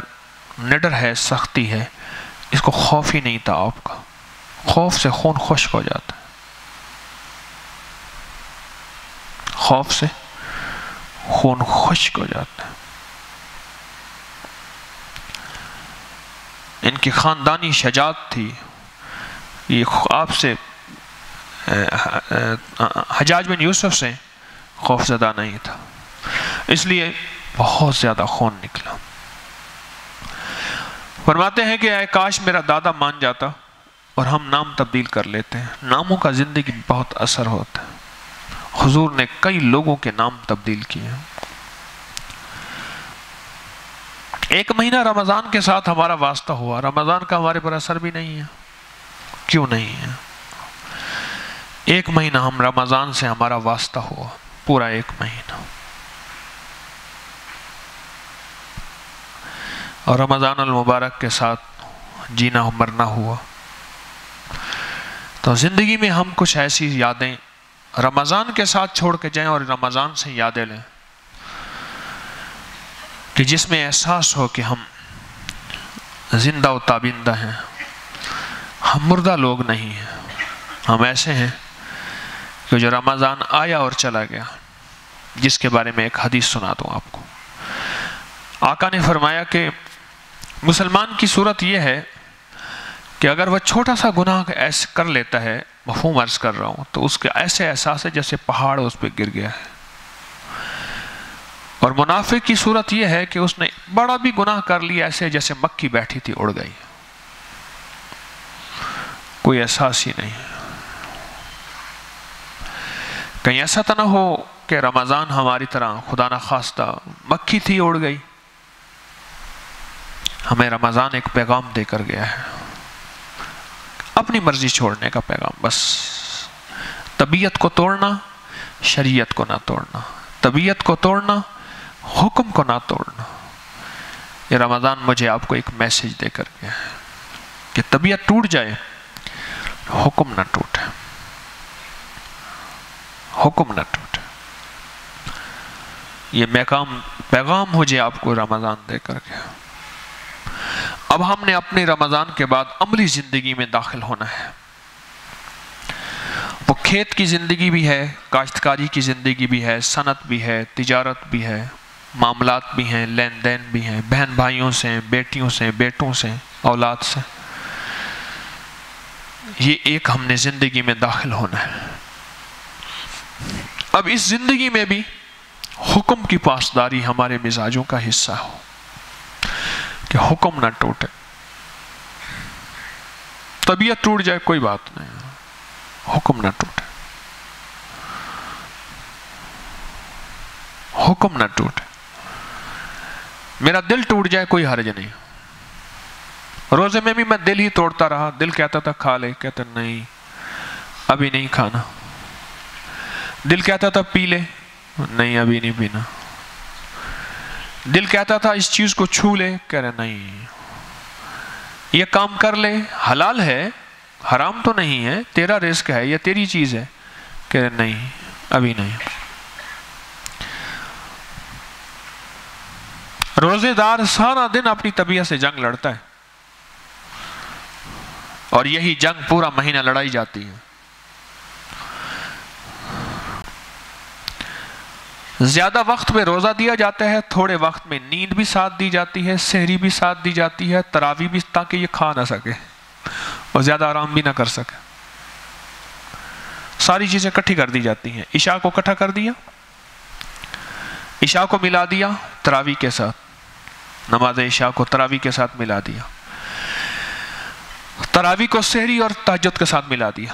نڈر ہے، سختی ہے، اس کو خوف ہی نہیں تھا آپ کا، خوف سے خون خشک ہو جاتا ہے، خوف سے خون خشک ہو جاتا ہے۔ ان کی خاندانی شجاعت تھی، یہ آپ سے حجاج بن یوسف سے خوف زدہ نہیں تھا، اس لیے بہت زیادہ خون نکلا۔ فرماتے ہیں کہ اے کاش میرا دادا مان جاتا اور ہم نام تبدیل کر لیتے ہیں۔ ناموں کا زندگی بہت اثر ہوتا ہے، حضور نے کئی لوگوں کے نام تبدیل کیے۔ ایک مہینہ رمضان کے ساتھ ہمارا واسطہ ہوا، رمضان کا ہمارے پر اثر بھی نہیں ہے، کیوں نہیں ہے؟ ایک مہینہ ہم رمضان سے ہمارا واسطہ ہوا، پورا ایک مہینہ، اور رمضان المبارک کے ساتھ جینا مرنا ہوا۔ تو زندگی میں ہم کچھ ایسی یادیں رمضان کے ساتھ چھوڑ کے جائیں اور رمضان سے یادیں لیں کہ جس میں احساس ہو کہ ہم زندہ و تابندہ ہیں، ہم مردہ لوگ نہیں ہیں، ہم ایسے ہیں کہ جو رمضان آیا اور چلا گیا، جس کے بارے میں ایک حدیث سنا دوں آپ کو۔ آقا نے فرمایا کہ مسلمان کی صورت یہ ہے کہ اگر وہ چھوٹا سا گناہ ایسے کر لیتا ہے، مفہوم عرض کر رہا ہوں، تو اس کے ایسے احساس ہے جیسے پہاڑ اس پہ گر گیا ہے۔ اور منافق کی صورت یہ ہے کہ اس نے بڑا بھی گناہ کر لیا، ایسے جیسے مکھی بیٹھی تھی اڑ گئی، کوئی احساس ہی نہیں۔ کہیں ایسا تو نہ ہو کہ رمضان ہماری طرح خدا نخواستہ مکھی تھی اڑ گئی۔ ہمیں رمضان ایک پیغام دے کر گیا ہے، اپنی مرضی چھوڑنے کا پیغام، بس طبیعت کو توڑنا، شریعت کو نہ توڑنا، طبیعت کو توڑنا، حکم کو نہ توڑنا۔ یہ رمضان مجھے آپ کو ایک میسج دے کر گیا ہے کہ طبیعت ٹوٹ جائے، حکم نہ ٹوٹے، حکم نہ ٹوٹے۔ یہ پیغام مجھے آپ کو رمضان دے کر گیا۔ اب ہم نے اپنے رمضان کے بعد عملی زندگی میں داخل ہونا ہے۔ وہ کھیت کی زندگی بھی ہے، کاشتکاری کی زندگی بھی ہے، صنعت بھی ہے، تجارت بھی ہے، معاملات بھی ہیں، لین دین بھی ہیں، بہن بھائیوں سے، بیٹیوں سے، بیٹوں سے، اولاد سے۔ یہ ایک ہم نے زندگی میں داخل ہونا ہے۔ اب اس زندگی میں بھی حکم کی پاسداری ہمارے مزاجوں کا حصہ ہو کہ حکم نہ ٹوٹے۔ طبیعت ٹوٹ جائے کوئی بات نہیں، حکم نہ ٹوٹے، حکم نہ ٹوٹے۔ میرا دل ٹوٹ جائے کوئی حرج نہیں، روزے میں بھی میں دل ہی توڑتا رہا، دل کہتا تھا کھا لے، کہتا نہیں ابھی نہیں کھانا، دل کہتا تھا پی لے، نہیں ابھی نہیں پینا، دل کہتا تھا اس چیز کو چھو لے، کہہ رہے نہیں یہ کام کر لے، حلال ہے، حرام تو نہیں ہے، تیرا رزق ہے، یہ تیری چیز ہے، کہہ رہے نہیں ابھی نہیں۔ روزے دار سارا دن اپنی طبیعت سے جنگ لڑتا ہے، اور یہی جنگ پورا مہینہ لڑائی جاتی ہے۔ زیادہ وقت میں روزہ دیا جاتا ہے، تھوڑے وقت میں نیند بھی ساتھ دی جاتی ہے، سحری بھی ساتھ دی جاتی ہے، تراویح بھی، تاکہ یہ کھا نہ سکے اور زیادہ آرام بھی نہ کر سکے۔ ساری چیزیں اکٹھی کر دی جاتی ہیں، عشاء کو اکٹھا کر دیا، عشاء کو ملا دیا تراویح کے ساتھ، نماز عشاء کو تراویح کے ساتھ ملا دیا، تراویح کو سحری اور تہجد کے ساتھ ملا دیا،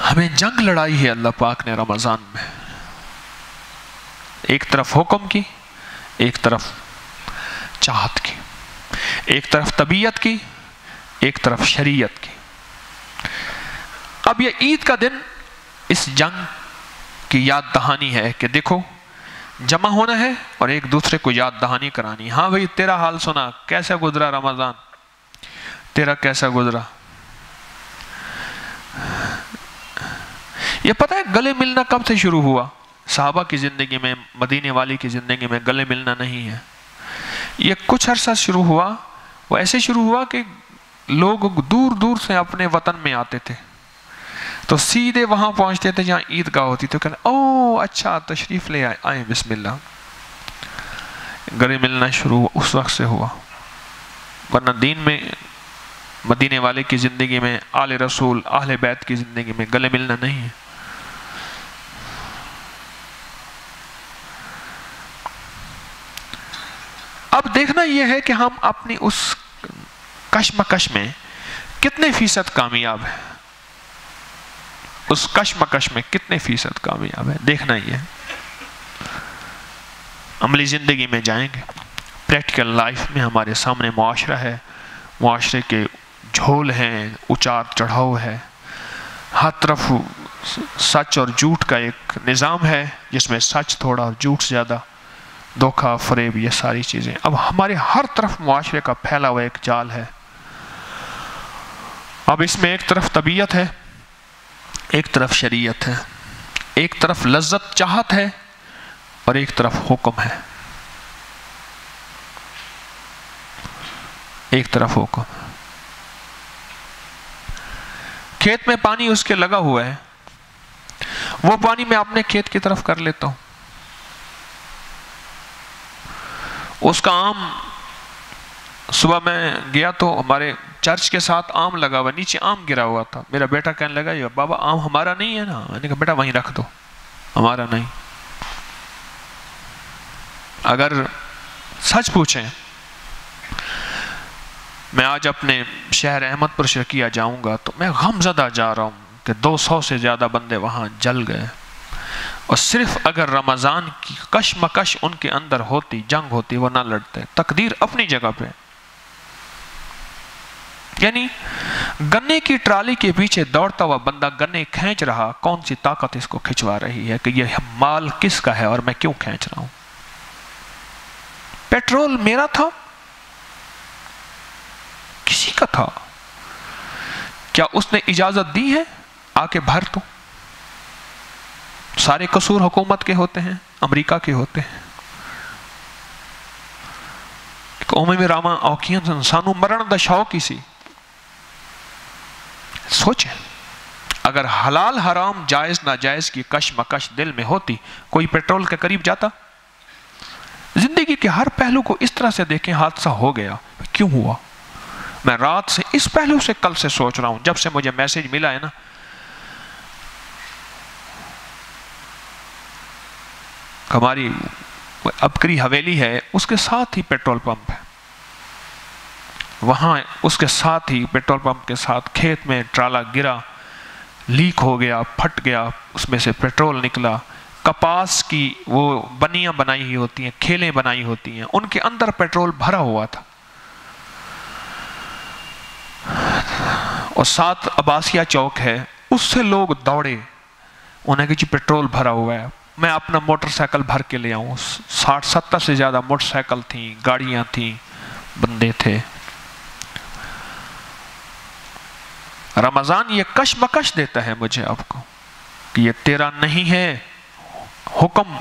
ہمیں جنگ لڑائی ہے اللہ پاک نے رمضان میں، ایک طرف حکم کی، ایک طرف چاہت کی، ایک طرف طبیعت کی، ایک طرف شریعت کی۔ اب یہ عید کا دن اس جنگ کی یاد دہانی ہے کہ دیکھو جمع ہونا ہے اور ایک دوسرے کو یاد دہانی کرانی۔ ہاں بھئی تیرا حال سنا، کیسا گزرا رمضان، تیرا کیسا گزرا۔ یہ پتہ ہے گلے ملنا کب سے شروع ہوا؟ صحابہ کی زندگی میں، مدینے والی کی زندگی میں گلے ملنا نہیں ہے، یہ کچھ عرصہ شروع ہوا۔ وہ ایسے شروع ہوا کہ لوگ دور دور سے اپنے وطن میں آتے تھے تو سیدھے وہاں پہنچتے تھے جہاں عیدگاہ ہوتی، تو کہتے او اچھا تشریف لے آئیں، بسم اللہ۔ گلے ملنا شروع ہوا اس وقت سے ہوا، ورنہ دین میں مدینے والے کی زندگی میں، آل رسول اہل بیت کی زندگی میں گلے ملنا نہیں ہے۔ اب دیکھنا یہ ہے کہ ہم اپنی اس کشمکش میں کتنے فیصد کامیاب ہیں، اس کشمکش میں کتنے فیصد کامیاب ہیں، دیکھنا یہ ہے۔ عملی زندگی میں جائیں گے، پریکٹیکل لائف میں ہمارے سامنے معاشرہ ہے، معاشرے کے جھول ہیں، اچار چڑھاؤ ہے، ہر طرف سچ اور جھوٹ کا ایک نظام ہے جس میں سچ تھوڑا اور جھوٹ زیادہ، دھوکہ فریب، یہ ساری چیزیں اب ہمارے ہر طرف معاشرے کا پھیلا ہوا ایک جال ہے۔ اب اس میں ایک طرف طبیعت ہے، ایک طرف شریعت ہے، ایک طرف لذت چاہت ہے اور ایک طرف حکم ہے، ایک طرف حکم۔ کھیت میں پانی اس کے لگا ہوا ہے، وہ پانی میں اپنے کھیت کی طرف کر لیتا ہوں، اس کا آم، صبح میں گیا تو ہمارے چرچ کے ساتھ آم لگا ہوا، نیچے آم گرا ہوا تھا، میرا بیٹا کہنے لگا یہ بابا آم ہمارا نہیں ہے نا، میں نے کہا بیٹا وہیں رکھ دو، ہمارا نہیں۔ اگر سچ پوچھیں، میں آج اپنے شہر احمد پر شرقیہ جاؤں گا تو میں غم زدہ جا رہا ہوں کہ 200 سے زیادہ بندے وہاں جل گئے، اور صرف اگر رمضان کی کشمکش ان کے اندر ہوتی، جنگ ہوتی، وہ نہ لڑتے۔ تقدیر اپنی جگہ پہ، یعنی گنے کی ٹرالی کے پیچھے دوڑتا ہوا بندہ گنے کھینچ رہا، کون سی طاقت اس کو کھچوا رہی ہے کہ یہ مال کس کا ہے اور میں کیوں کھینچ رہا ہوں؟ پیٹرول میرا تھا، کسی کا تھا، کیا اس نے اجازت دی ہے آ کے بھر تو؟ سارے قصور حکومت کے ہوتے ہیں، امریکہ کے ہوتے ہیں۔ قوم میں راما اوکین سانو مرن دا شوق ہی سی۔ سوچیں اگر حلال حرام جائز ناجائز کی کشمکش دل میں ہوتی، کوئی پیٹرول کے قریب جاتا؟ زندگی کے ہر پہلو کو اس طرح سے دیکھیں، حادثہ ہو گیا، کیوں ہوا؟ میں رات سے اس پہلو سے کل سے سوچ رہا ہوں، جب سے مجھے میسیج ملا ہے نا، ہماری ابکری حویلی ہے، اس کے ساتھ ہی پیٹرول پمپ ہے، وہاں اس کے ساتھ ہی پیٹرول پمپ کے ساتھ کھیت میں ٹرالا گرا، لیک ہو گیا، پھٹ گیا، اس میں سے پیٹرول نکلا۔ کپاس کی وہ بنیاں بنائی ہوئی ہوتی ہیں، کھیلیں بنائی ہوتی ہیں، ان کے اندر پیٹرول بھرا ہوا تھا، اور ساتھ عباسیہ چوک ہے، اس سے لوگ دوڑے، انہوں نے کہا جی پیٹرول بھرا ہوا ہے، میں اپنا موٹر سائیکل بھر کے لے آؤں۔ 60-70 سے زیادہ موٹر سائیکل تھیں، گاڑیاں تھیں، بندے تھے۔ رمضان یہ کشمکش دیتا ہے مجھے آپ کو کہ یہ تیرا نہیں ہے، حکم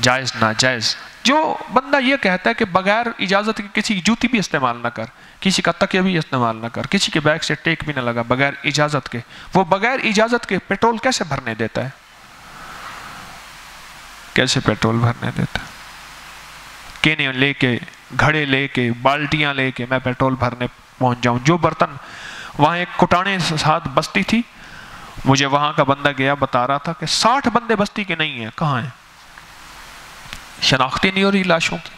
جائز ناجائز۔ جو بندہ یہ کہتا ہے کہ بغیر اجازت کے کسی کی جوتی بھی استعمال نہ کر، کسی کا تکیہ بھی استعمال نہ کر، کسی کے بیگ سے ٹیک بھی نہ لگا بغیر اجازت کے، وہ بغیر اجازت کے پیٹرول کیسے بھرنے دیتا ہے؟ کیسے پیٹرول بھرنے دیتا ہے؟ کینے لے کے، گھڑے لے کے، بالٹیاں لے کے میں پیٹرول بھرنے پہنچ جاؤں۔ جو برتن، وہاں ایک کٹانے ساتھ بستی تھی، مجھے وہاں کا بندہ گیا بتا رہا تھا کہ 60 بندے بستی کے نہیں ہیں، کہاں ہیں؟ شناختی نہیں ہو رہی لاشوں کی۔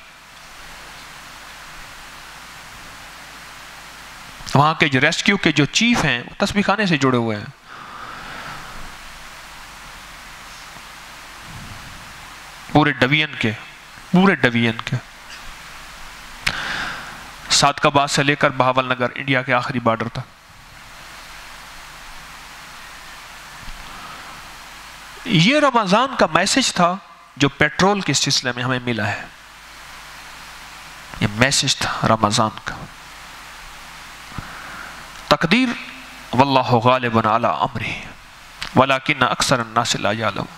وہاں کے جو ریسکیو کے جو چیف ہیں، وہ تسبیح خانے سے جڑے ہوئے ہیں، پورے ڈویژن کے صادقاباد سے لے کر بہاول نگر، انڈیا کے آخری بارڈر تک. یہ رمضان کا میسج تھا جو پیٹرول کے سلسلے میں ہمیں ملا ہے. یہ میسج تھا رمضان کا. تقدیر واللہ غالب علی امرہ ولکن اکثر الناس لا یعلمون.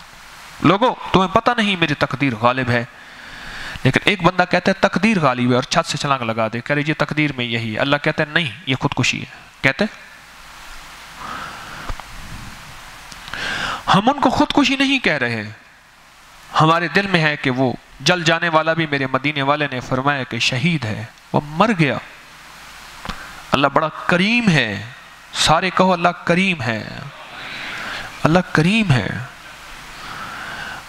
لوگوں تمہیں پتہ نہیں میری تقدیر غالب ہے، لیکن ایک بندہ کہتا ہے تقدیر غالب ہے اور چھت سے چھلانگ لگا دے، کہہ رہے یہ تقدیر میں یہی ہے. اللہ کہتا ہے نہیں، یہ خودکشی ہے. کہتے ہم ان کو خودکشی نہیں کہہ رہے، ہمارے دل میں ہے کہ وہ جل جانے والا بھی میرے مدینے والے نے فرمایا کہ شہید ہے، وہ مر گیا. اللہ بڑا کریم ہے. سارے کہو اللہ کریم ہے، اللہ کریم ہے.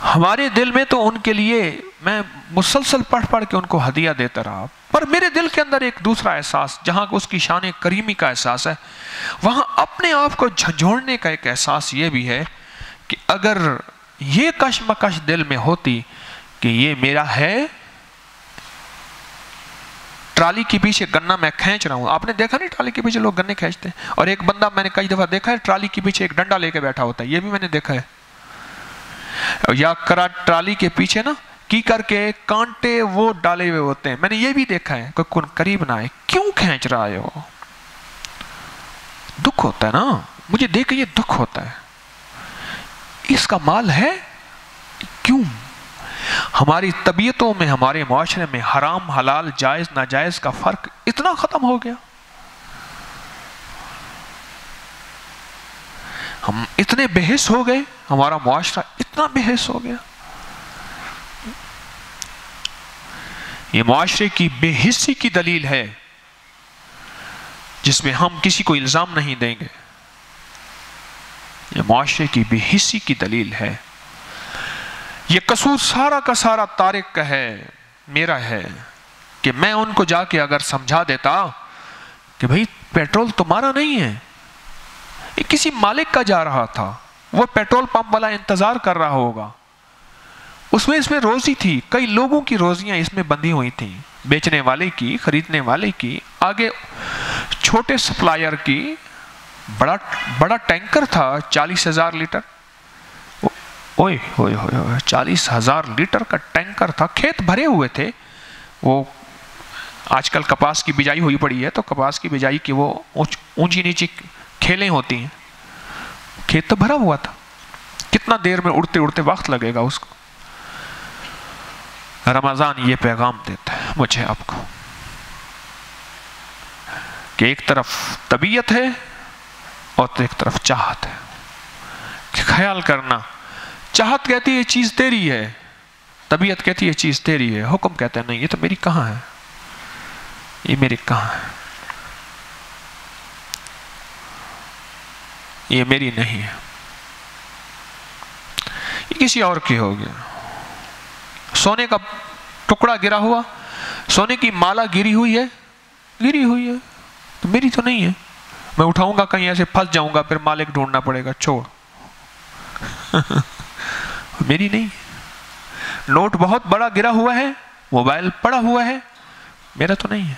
ہمارے دل میں تو ان کے لیے میں مسلسل پڑھ کے ان کو ہدیہ دیتا رہا، پر میرے دل کے اندر ایک دوسرا احساس، جہاں اس کی شان کریمی کا احساس ہے، وہاں اپنے آپ کو جھنجھوڑنے کا ایک احساس یہ بھی ہے کہ اگر یہ کشمکش دل میں ہوتی کہ یہ میرا ہے، ٹرالی کے پیچھے گنا میں کھینچ رہا ہوں. آپ نے دیکھا نہیں ٹرالی کے پیچھے لوگ گنے کھینچتے ہیں، اور ایک بندہ میں نے کئی دفعہ دیکھا ہے ٹرالی کے پیچھے ایک ڈنڈا لے کے بیٹھا ہوتا ہے، یہ بھی میں نے دیکھا ہے. یا ٹرالی کے پیچھے نا کی کر کے کانٹے وہ ڈالے ہوئے ہوتے ہیں، میں نے یہ بھی دیکھا ہے. کوئی کن قریب نہ آئے، کیوں کھینچ رہا ہے؟ وہ دکھ ہوتا ہے نا، مجھے دیکھ کے یہ دکھ ہوتا ہے. اس کا مال ہے کیوں؟ ہماری طبیعتوں میں، ہمارے معاشرے میں حرام حلال جائز ناجائز کا فرق اتنا ختم ہو گیا. ہم اتنے بے حس ہو گئے، ہمارا معاشرہ اتنا بے حس ہو گیا. یہ معاشرے کی بے حسی کی دلیل ہے جس میں ہم کسی کو الزام نہیں دیں گے. یہ معاشرے کی بے حسی کی دلیل ہے. یہ قصور سارا کا سارا طارق کا ہے، میرا ہے، کہ میں ان کو جا کے اگر سمجھا دیتا کہ بھئی پیٹرول تمہارا نہیں ہے، یہ کسی مالک کا جا رہا تھا، وہ پیٹرول پمپ والا انتظار کر رہا ہوگا، اس میں روزی تھی، کئی لوگوں کی روزیاں اس میں بندھی ہوئی تھیں، بیچنے والے کی، خریدنے والے کی، آگے چھوٹے سپلائر کی. بڑا ٹینکر تھا 40,000 لیٹر، 40,000 لیٹر کا ٹینکر تھا. کھیت بھرے ہوئے تھے. وہ آج کل کپاس کی بجائی ہوئی پڑی ہے تو کپاس کی بجائی کی وہ اونچی نیچی کھیلیں ہوتی ہیں. کھیت تو بھرا ہوا تھا، کتنا دیر میں اڑتے اڑتے وقت لگے گا اس کو. رمضان یہ پیغام دیتا ہے مجھے آپ کو کہ ایک طرف طبیعت ہے اور ایک طرف چاہت ہے. کہ خیال کرنا، چاہت کہتی ہے یہ چیز تیری ہے، طبیعت کہتی ہے یہ چیز تیری ہے، حکم کہتا ہے نہیں یہ تو میری کہاں ہے، یہ میری کہاں ہے، یہ میری نہیں ہے، یہ کسی اور کی ہو گیا. سونے کا ٹکڑا گرا ہوا، سونے کی مالا گری ہوئی ہے تو میری تو نہیں ہے. میں اٹھاؤں گا کہیں ایسے پھنس جاؤں گا، پھر مالک ڈھونڈنا پڑے گا، چھوڑ. میری نہیں. نوٹ بہت بڑا گرا ہوا ہے، موبائل پڑا ہوا ہے، میرا تو نہیں ہے.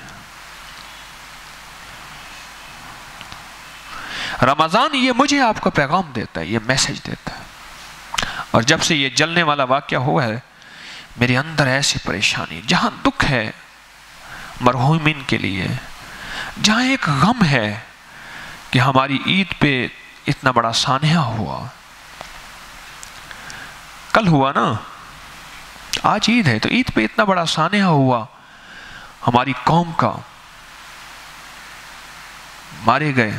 رمضان یہ مجھے آپ کو پیغام دیتا ہے، یہ میسج دیتا ہے. اور جب سے یہ جلنے والا واقعہ ہوا ہے، میرے اندر ایسی پریشانی، جہاں دکھ ہے مرحومین کے لیے، جہاں ایک غم ہے کہ ہماری عید پہ اتنا بڑا سانحہ ہوا. کل ہوا نا، آج عید ہے، تو عید پہ اتنا بڑا سانحہ ہوا ہماری قوم کا، مارے گئے.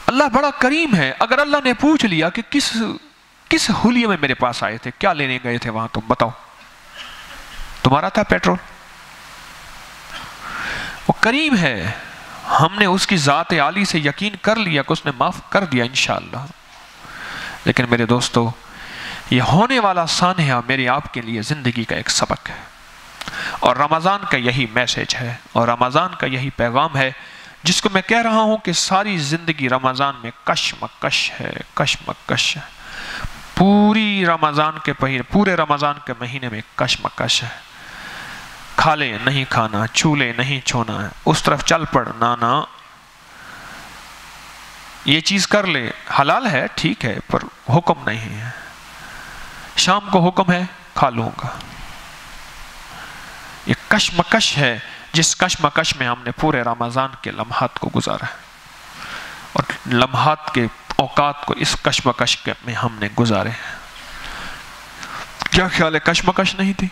اللہ بڑا کریم ہے. اگر اللہ نے پوچھ لیا کہ کس حلیے میں میرے پاس آئے تھے، کیا لینے گئے تھے وہاں، تم بتاؤ، تمہارا تھا پیٹرول. وہ کریم ہے. ہم نے اس کی ذات عالی سے یقین کر لیا کہ اس نے معاف کر دیا انشاءاللہ. لیکن میرے دوستو، یہ ہونے والا سانحہ میرے آپ کے لیے زندگی کا ایک سبق ہے، اور رمضان کا یہی میسج ہے، اور رمضان کا یہی پیغام ہے جس کو میں کہہ رہا ہوں کہ ساری زندگی رمضان میں کشمکش ہے، کشمکش ہے. پوری رمضان کے پورے رمضان کے مہینے میں کشمکش ہے، کھا لے نہیں کھانا، چھو لے نہیں چھونا ہے، اس طرف چل پڑ نانا، یہ چیز کر لے، حلال ہے ٹھیک ہے پر حکم نہیں ہے، شام کو حکم ہے کھا لوں گا۔ یہ کشمکش ہے، جس کشمکش میں ہم نے پورے رمضان کے لمحات کو گزارا ہے، اور لمحات کے اوقات کو اس کشمکش میں ہم نے گزارے ہیں۔ کیا خیال ہے کشمکش نہیں تھی؟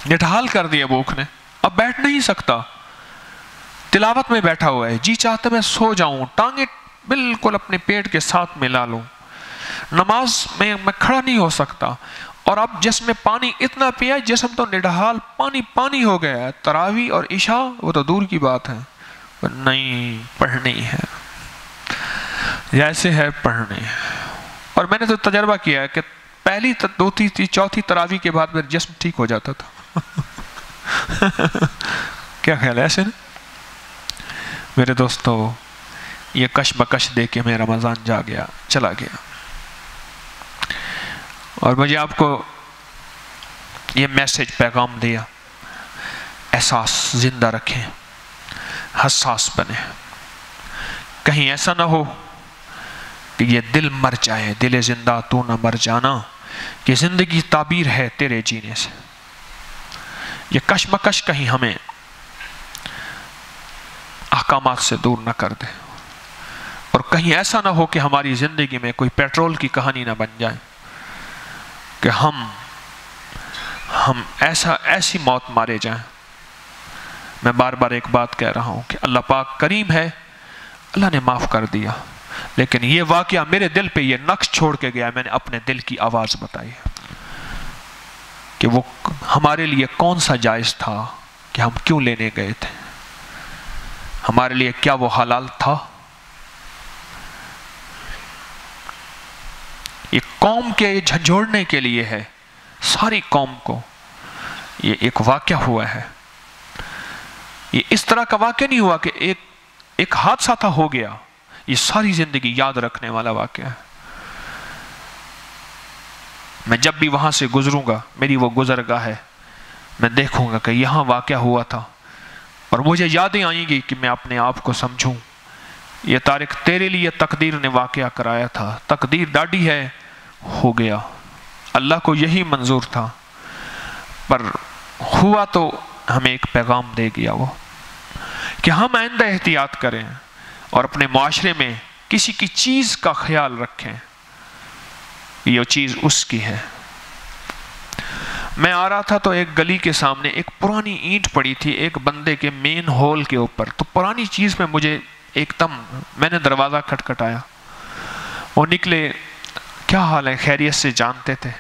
نٹھال کر دیا بھوک نے، اب بیٹھ نہیں سکتا، تلاوت میں بیٹھا ہوا ہے، جی چاہتا میں سو جاؤں، ٹانگیں بالکل اپنے پیٹ کے ساتھ ملا لوں، نماز میں کھڑا نہیں ہو سکتا، اور اب جسم میں پانی اتنا پیا جسم تو نڈھال پانی پانی ہو گیا ہے۔ تراویح اور عشاء وہ تو دور کی بات ہے، پر نہیں پڑھنی ہے، جیسے ہے پڑھنی ہے۔ اور میں نے تو تجربہ کیا ہے کہ پہلی دوسری چوتھی تراویح کے بعد میرا جسم ٹھیک ہو جاتا تھا۔ کیا خیال ہے ایسے نا؟ میرے دوستو، یہ کشمکش دے کے میں رمضان چلا گیا، اور مجھے آپ کو یہ میسج پیغام دیا، احساس زندہ رکھیں، حساس بنیں، کہیں ایسا نہ ہو کہ یہ دل مر جائے، دل زندہ تو نہ مر جانا، کہ زندگی تعبیر ہے تیرے جینے سے۔ یہ کشمکش کہیں ہمیں احکامات سے دور نہ کر دے، اور کہیں ایسا نہ ہو کہ ہماری زندگی میں کوئی پیٹرول کی کہانی نہ بن جائے کہ ہم ایسی موت مارے جائیں۔ میں بار بار ایک بات کہہ رہا ہوں کہ اللہ پاک کریم ہے، اللہ نے معاف کر دیا، لیکن یہ واقعہ میرے دل پہ یہ نقش چھوڑ کے گیا، میں نے اپنے دل کی آواز بتائی کہ وہ ہمارے لیے کون سا جائز تھا، کہ ہم کیوں لینے گئے تھے، ہمارے لیے کیا وہ حلال تھا۔ یہ قوم کے جھنجھوڑنے کے لیے ہے، ساری قوم کو یہ ایک واقعہ ہوا ہے۔ یہ اس طرح کا واقعہ نہیں ہوا کہ ایک حادثہ تھا ہو گیا، یہ ساری زندگی یاد رکھنے والا واقعہ ہے۔ میں جب بھی وہاں سے گزروں گا، میری وہ گزرگاہ ہے، میں دیکھوں گا کہ یہاں واقعہ ہوا تھا، اور مجھے یادیں آئیں گی کہ میں اپنے آپ کو سمجھوں، یہ طارق تیرے لیے تقدیر نے واقعہ کرایا تھا، تقدیر ڈاڈی ہے، ہو گیا، اللہ کو یہی منظور تھا، پر ہوا تو ہمیں ایک پیغام دے گیا وہ، کہ ہم آئندہ احتیاط کریں، اور اپنے معاشرے میں کسی کی چیز کا خیال رکھیں، یہ چیز اس کی ہے۔ میں آ رہا تھا تو ایک گلی کے سامنے ایک پرانی اینٹ پڑی تھی ایک بندے کے مین ہول کے اوپر، تو پرانی چیز میں مجھے ایک دم، میں نے دروازہ کھٹکھٹایا، وہ نکلے، کیا حال ہے، خیریت سے جانتے تھے۔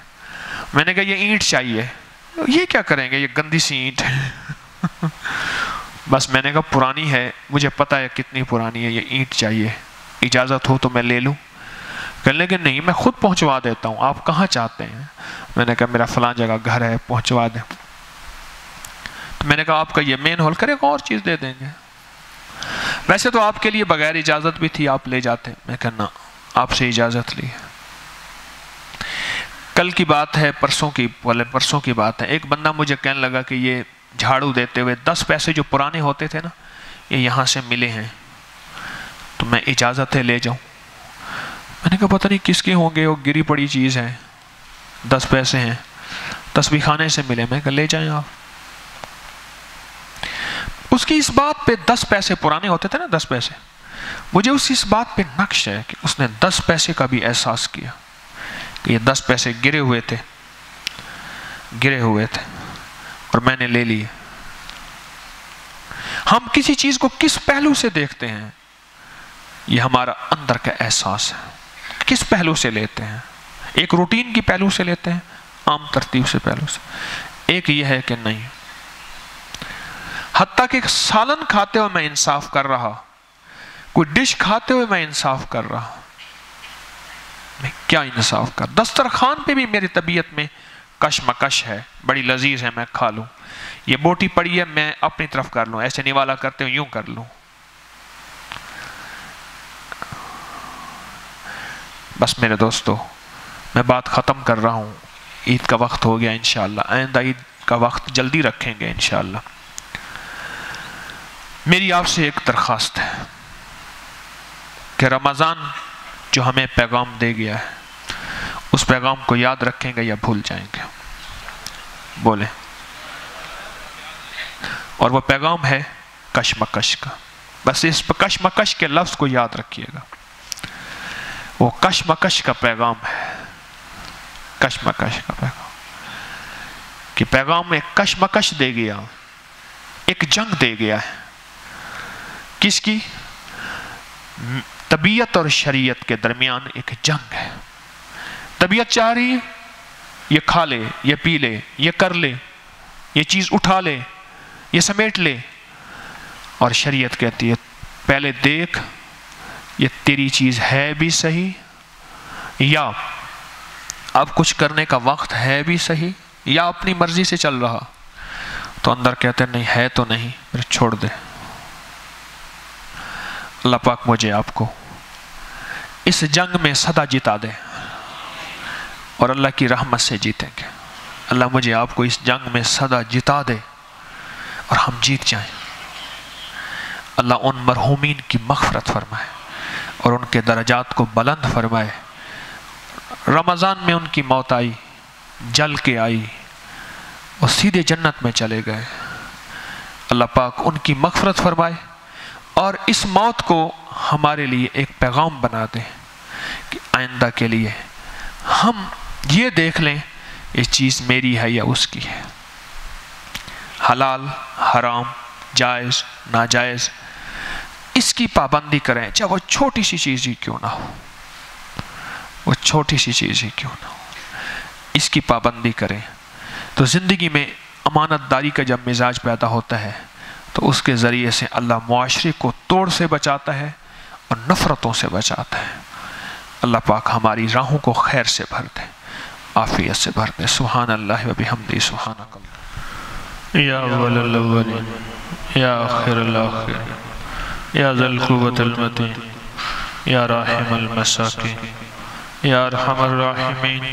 میں نے کہا یہ اینٹ چاہیے۔ یہ کیا کریں گے، یہ گندی سی اینٹ ہے۔ بس میں نے کہا پرانی ہے، مجھے پتہ ہے کتنی پرانی ہے، یہ اینٹ چاہیے، اجازت ہو تو میں لے لوں؟ کہنے لگے نہیں، میں خود پہنچوا دیتا ہوں، آپ کہاں چاہتے ہیں؟ میں نے کہا میرا فلاں جگہ گھر ہے، پہنچوا دیں۔ تو میں نے کہا آپ کا یہ مین ہول، کرے اور چیز دے دیں گے، ویسے تو آپ کے لیے بغیر اجازت بھی تھی، آپ لے جاتے۔ میں کہنا آپ سے اجازت لی۔ کل کی بات ہے، پرسوں کی بات ہے، ایک بندہ مجھے کہنے لگا کہ یہ جھاڑو دیتے ہوئے 10 پیسے جو پرانے ہوتے تھے نا، یہ یہاں سے ملے ہیں، تو میں اجازت ہے لے جاؤں؟ میں نے کہا پتہ نہیں کس کے ہوں گے، وہ گری پڑی چیز ہے، 10 پیسے ہیں، تسبیح خانے سے ملے۔ میں کہا لے جائیں آپ۔ اس کی اس بات پہ 10 پیسے پرانے ہوتے تھے نا، 10 پیسے، مجھے اس بات پہ نقش ہے کہ اس نے 10 پیسے کا بھی احساس کیا کہ یہ 10 پیسے گرے ہوئے تھے اور میں نے لے لیے۔ ہم کسی چیز کو کس پہلو سے دیکھتے ہیں، یہ ہمارا اندر کا احساس ہے، کس پہلو سے لیتے ہیں۔ ایک روٹین کی پہلو سے لیتے ہیں، عام ترتیب سے پہلو سے، ایک یہ ہے کہ نہیں، حتیٰ کہ سالن کھاتے ہوئے میں انصاف کر رہا، کوئی ڈش کھاتے ہوئے میں انصاف کر رہا، میں کیا انصاف کر، دسترخوان پہ بھی میری طبیعت میں کشمکش ہے، بڑی لذیذ ہے، میں کھا لوں، یہ بوٹی پڑی ہے میں اپنی طرف کر لوں، ایسے نوالا کرتے ہوں یوں کر لوں۔ بس میرے دوستو، میں بات ختم کر رہا ہوں، عید کا وقت ہو گیا انشاءاللہ، آئندہ عید کا وقت جلدی رکھیں گے انشاءاللہ۔ میری آپ سے ایک درخواست ہے کہ رمضان جو ہمیں پیغام دے گیا ہے اس پیغام کو یاد رکھیں گے یا بھول جائیں گے؟ بولیں۔ اور وہ پیغام ہے کشمکش کا، بس اس کشمکش کے لفظ کو یاد رکھیے گا، وہ کشمکش کا پیغام ہے، کشمکش کا پیغام، کہ پیغام ایک کشمکش دے گیا، ایک جنگ دے گیا ہے۔ کس کی؟ طبیعت اور شریعت کے درمیان ایک جنگ ہے۔ طبیعت چاہ رہی ہے یہ کھا لے، یہ پی لے، یہ کر لے، یہ چیز اٹھا لے، یہ سمیٹ لے، اور شریعت کہتی ہے پہلے دیکھ یہ تیری چیز ہے بھی صحیح، یا اب کچھ کرنے کا وقت ہے بھی صحیح، یا اپنی مرضی سے چل رہا؟ تو اندر کہتے ہیں نہیں ہے تو نہیں، پھر چھوڑ دے۔ اللہ پاک مجھے آپ کو اس جنگ میں سدا جتا دے، اور اللہ کی رحمت سے جیتیں گے۔ اللہ مجھے آپ کو اس جنگ میں سدا جتا دے اور ہم جیت جائیں۔ اللہ ان مرحومین کی مغفرت فرمائے اور ان کے درجات کو بلند فرمائے۔ رمضان میں ان کی موت آئی، جل کے آئی، اور سیدھے جنت میں چلے گئے۔ اللہ پاک ان کی مغفرت فرمائے اور اس موت کو ہمارے لیے ایک پیغام بنا دے کہ آئندہ کے لیے ہم یہ دیکھ لیں یہ چیز میری ہے یا اس کی ہے، حلال حرام جائز ناجائز، اس کی پابندی کریں، چاہے وہ چھوٹی سی چیز ہی کیوں نہ ہو، وہ چھوٹی سی چیز ہی کیوں نہ ہو، اس کی پابندی کریں۔ تو زندگی میں امانت داری کا جب مزاج پیدا ہوتا ہے تو اس کے ذریعے سے اللہ معاشرے کو توڑ سے بچاتا ہے اور نفرتوں سے بچاتا ہے۔ اللہ پاک ہماری راہوں کو خیر سے بھر دے، عافیت سے بھر دے۔ سبحان اللہ و بحمدہ، سبحانک اللہ۔ یا اول الاولین، یا آخر الاخرین، یا ذی القوة المتین، یا راحم المساکین، یا ارحم الراحمین،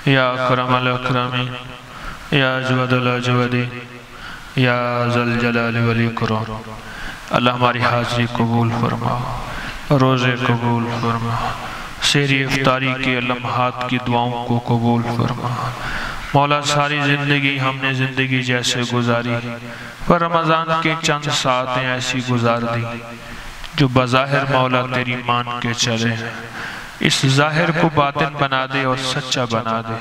یا اکرم الاکرمین، یا اجود الاجودین، یا ذی الجلال والاکرام۔ اللہ ہماری حاضری قبول فرما، روزے قبول فرما، سحری افطاری کے لمحات کی دعاؤں کو قبول فرما۔ مولا ساری زندگی ہم نے زندگی جیسے گزاری، پر رمضان کے چند ساعتیں ایسی گزار دی جو بظاہر مولا تیری مان کے چلے، اس ظاہر کو باطن بنا دے اور سچا بنا دے،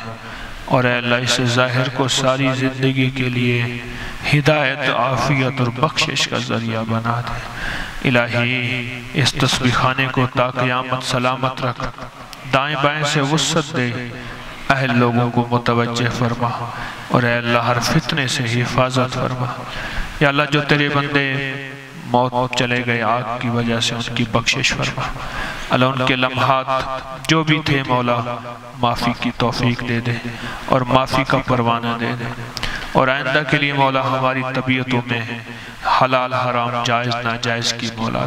اور اے اللہ اس ظاہر کو ساری زندگی کے لیے ہدایت عافیت اور بخشش کا ذریعہ بنا دے۔ الہی اس تسبیح خانے کو تا قیامت سلامت رکھ، دائیں بائیں سے وسعت دے، اہل لوگوں کو متوجہ فرما، اور اے اللہ ہر فتنے سے حفاظت فرما۔ یا اللہ جو تیرے بندے موت چلے گئے آگ کی وجہ سے ان کی بخشش فرما۔ اللہ ان کے لمحات جو بھی تھے مولا معافی کی توفیق دے دے اور معافی کا پروانہ دے دے، اور آئندہ کے لیے مولا ہماری طبیعتوں میں حلال حرام جائز ناجائز کی مولا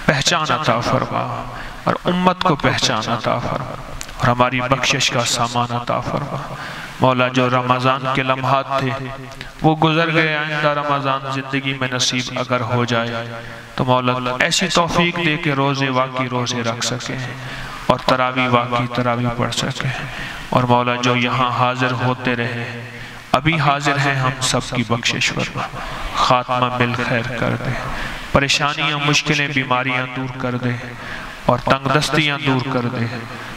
پہچان عطا فرما، اور امت کو پہچان عطا فرما، اور ہماری بخشش کا سامان عطا فرما۔ مولا جو رمضان کے لمحات تھے وہ گزر گئے، آئندہ رمضان زندگی میں نصیب اگر ہو جائے تو مولا ایسی توفیق دے کہ روزے واقعی روزے رکھ سکیں اور تراویح واقعی تراویح پڑھ سکیں، اور مولا جو یہاں حاضر ہوتے رہے ابھی حاضر ہیں ہم سب کی بخشش فرما، خاتمہ بالخیر کر دے، پریشانیاں مشکلیں بیماریاں دور کر دے، اور تنگ دستیاں دور کر دے،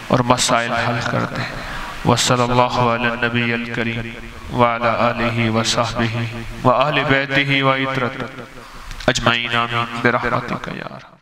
اور مسائل حل کر دے۔ وصلی اللہ علی النبی الکریم وعلی آلہ وصحبہ وآل بیتہ وعطرتہ اجمعین، آمین برحمتک یا ارحم۔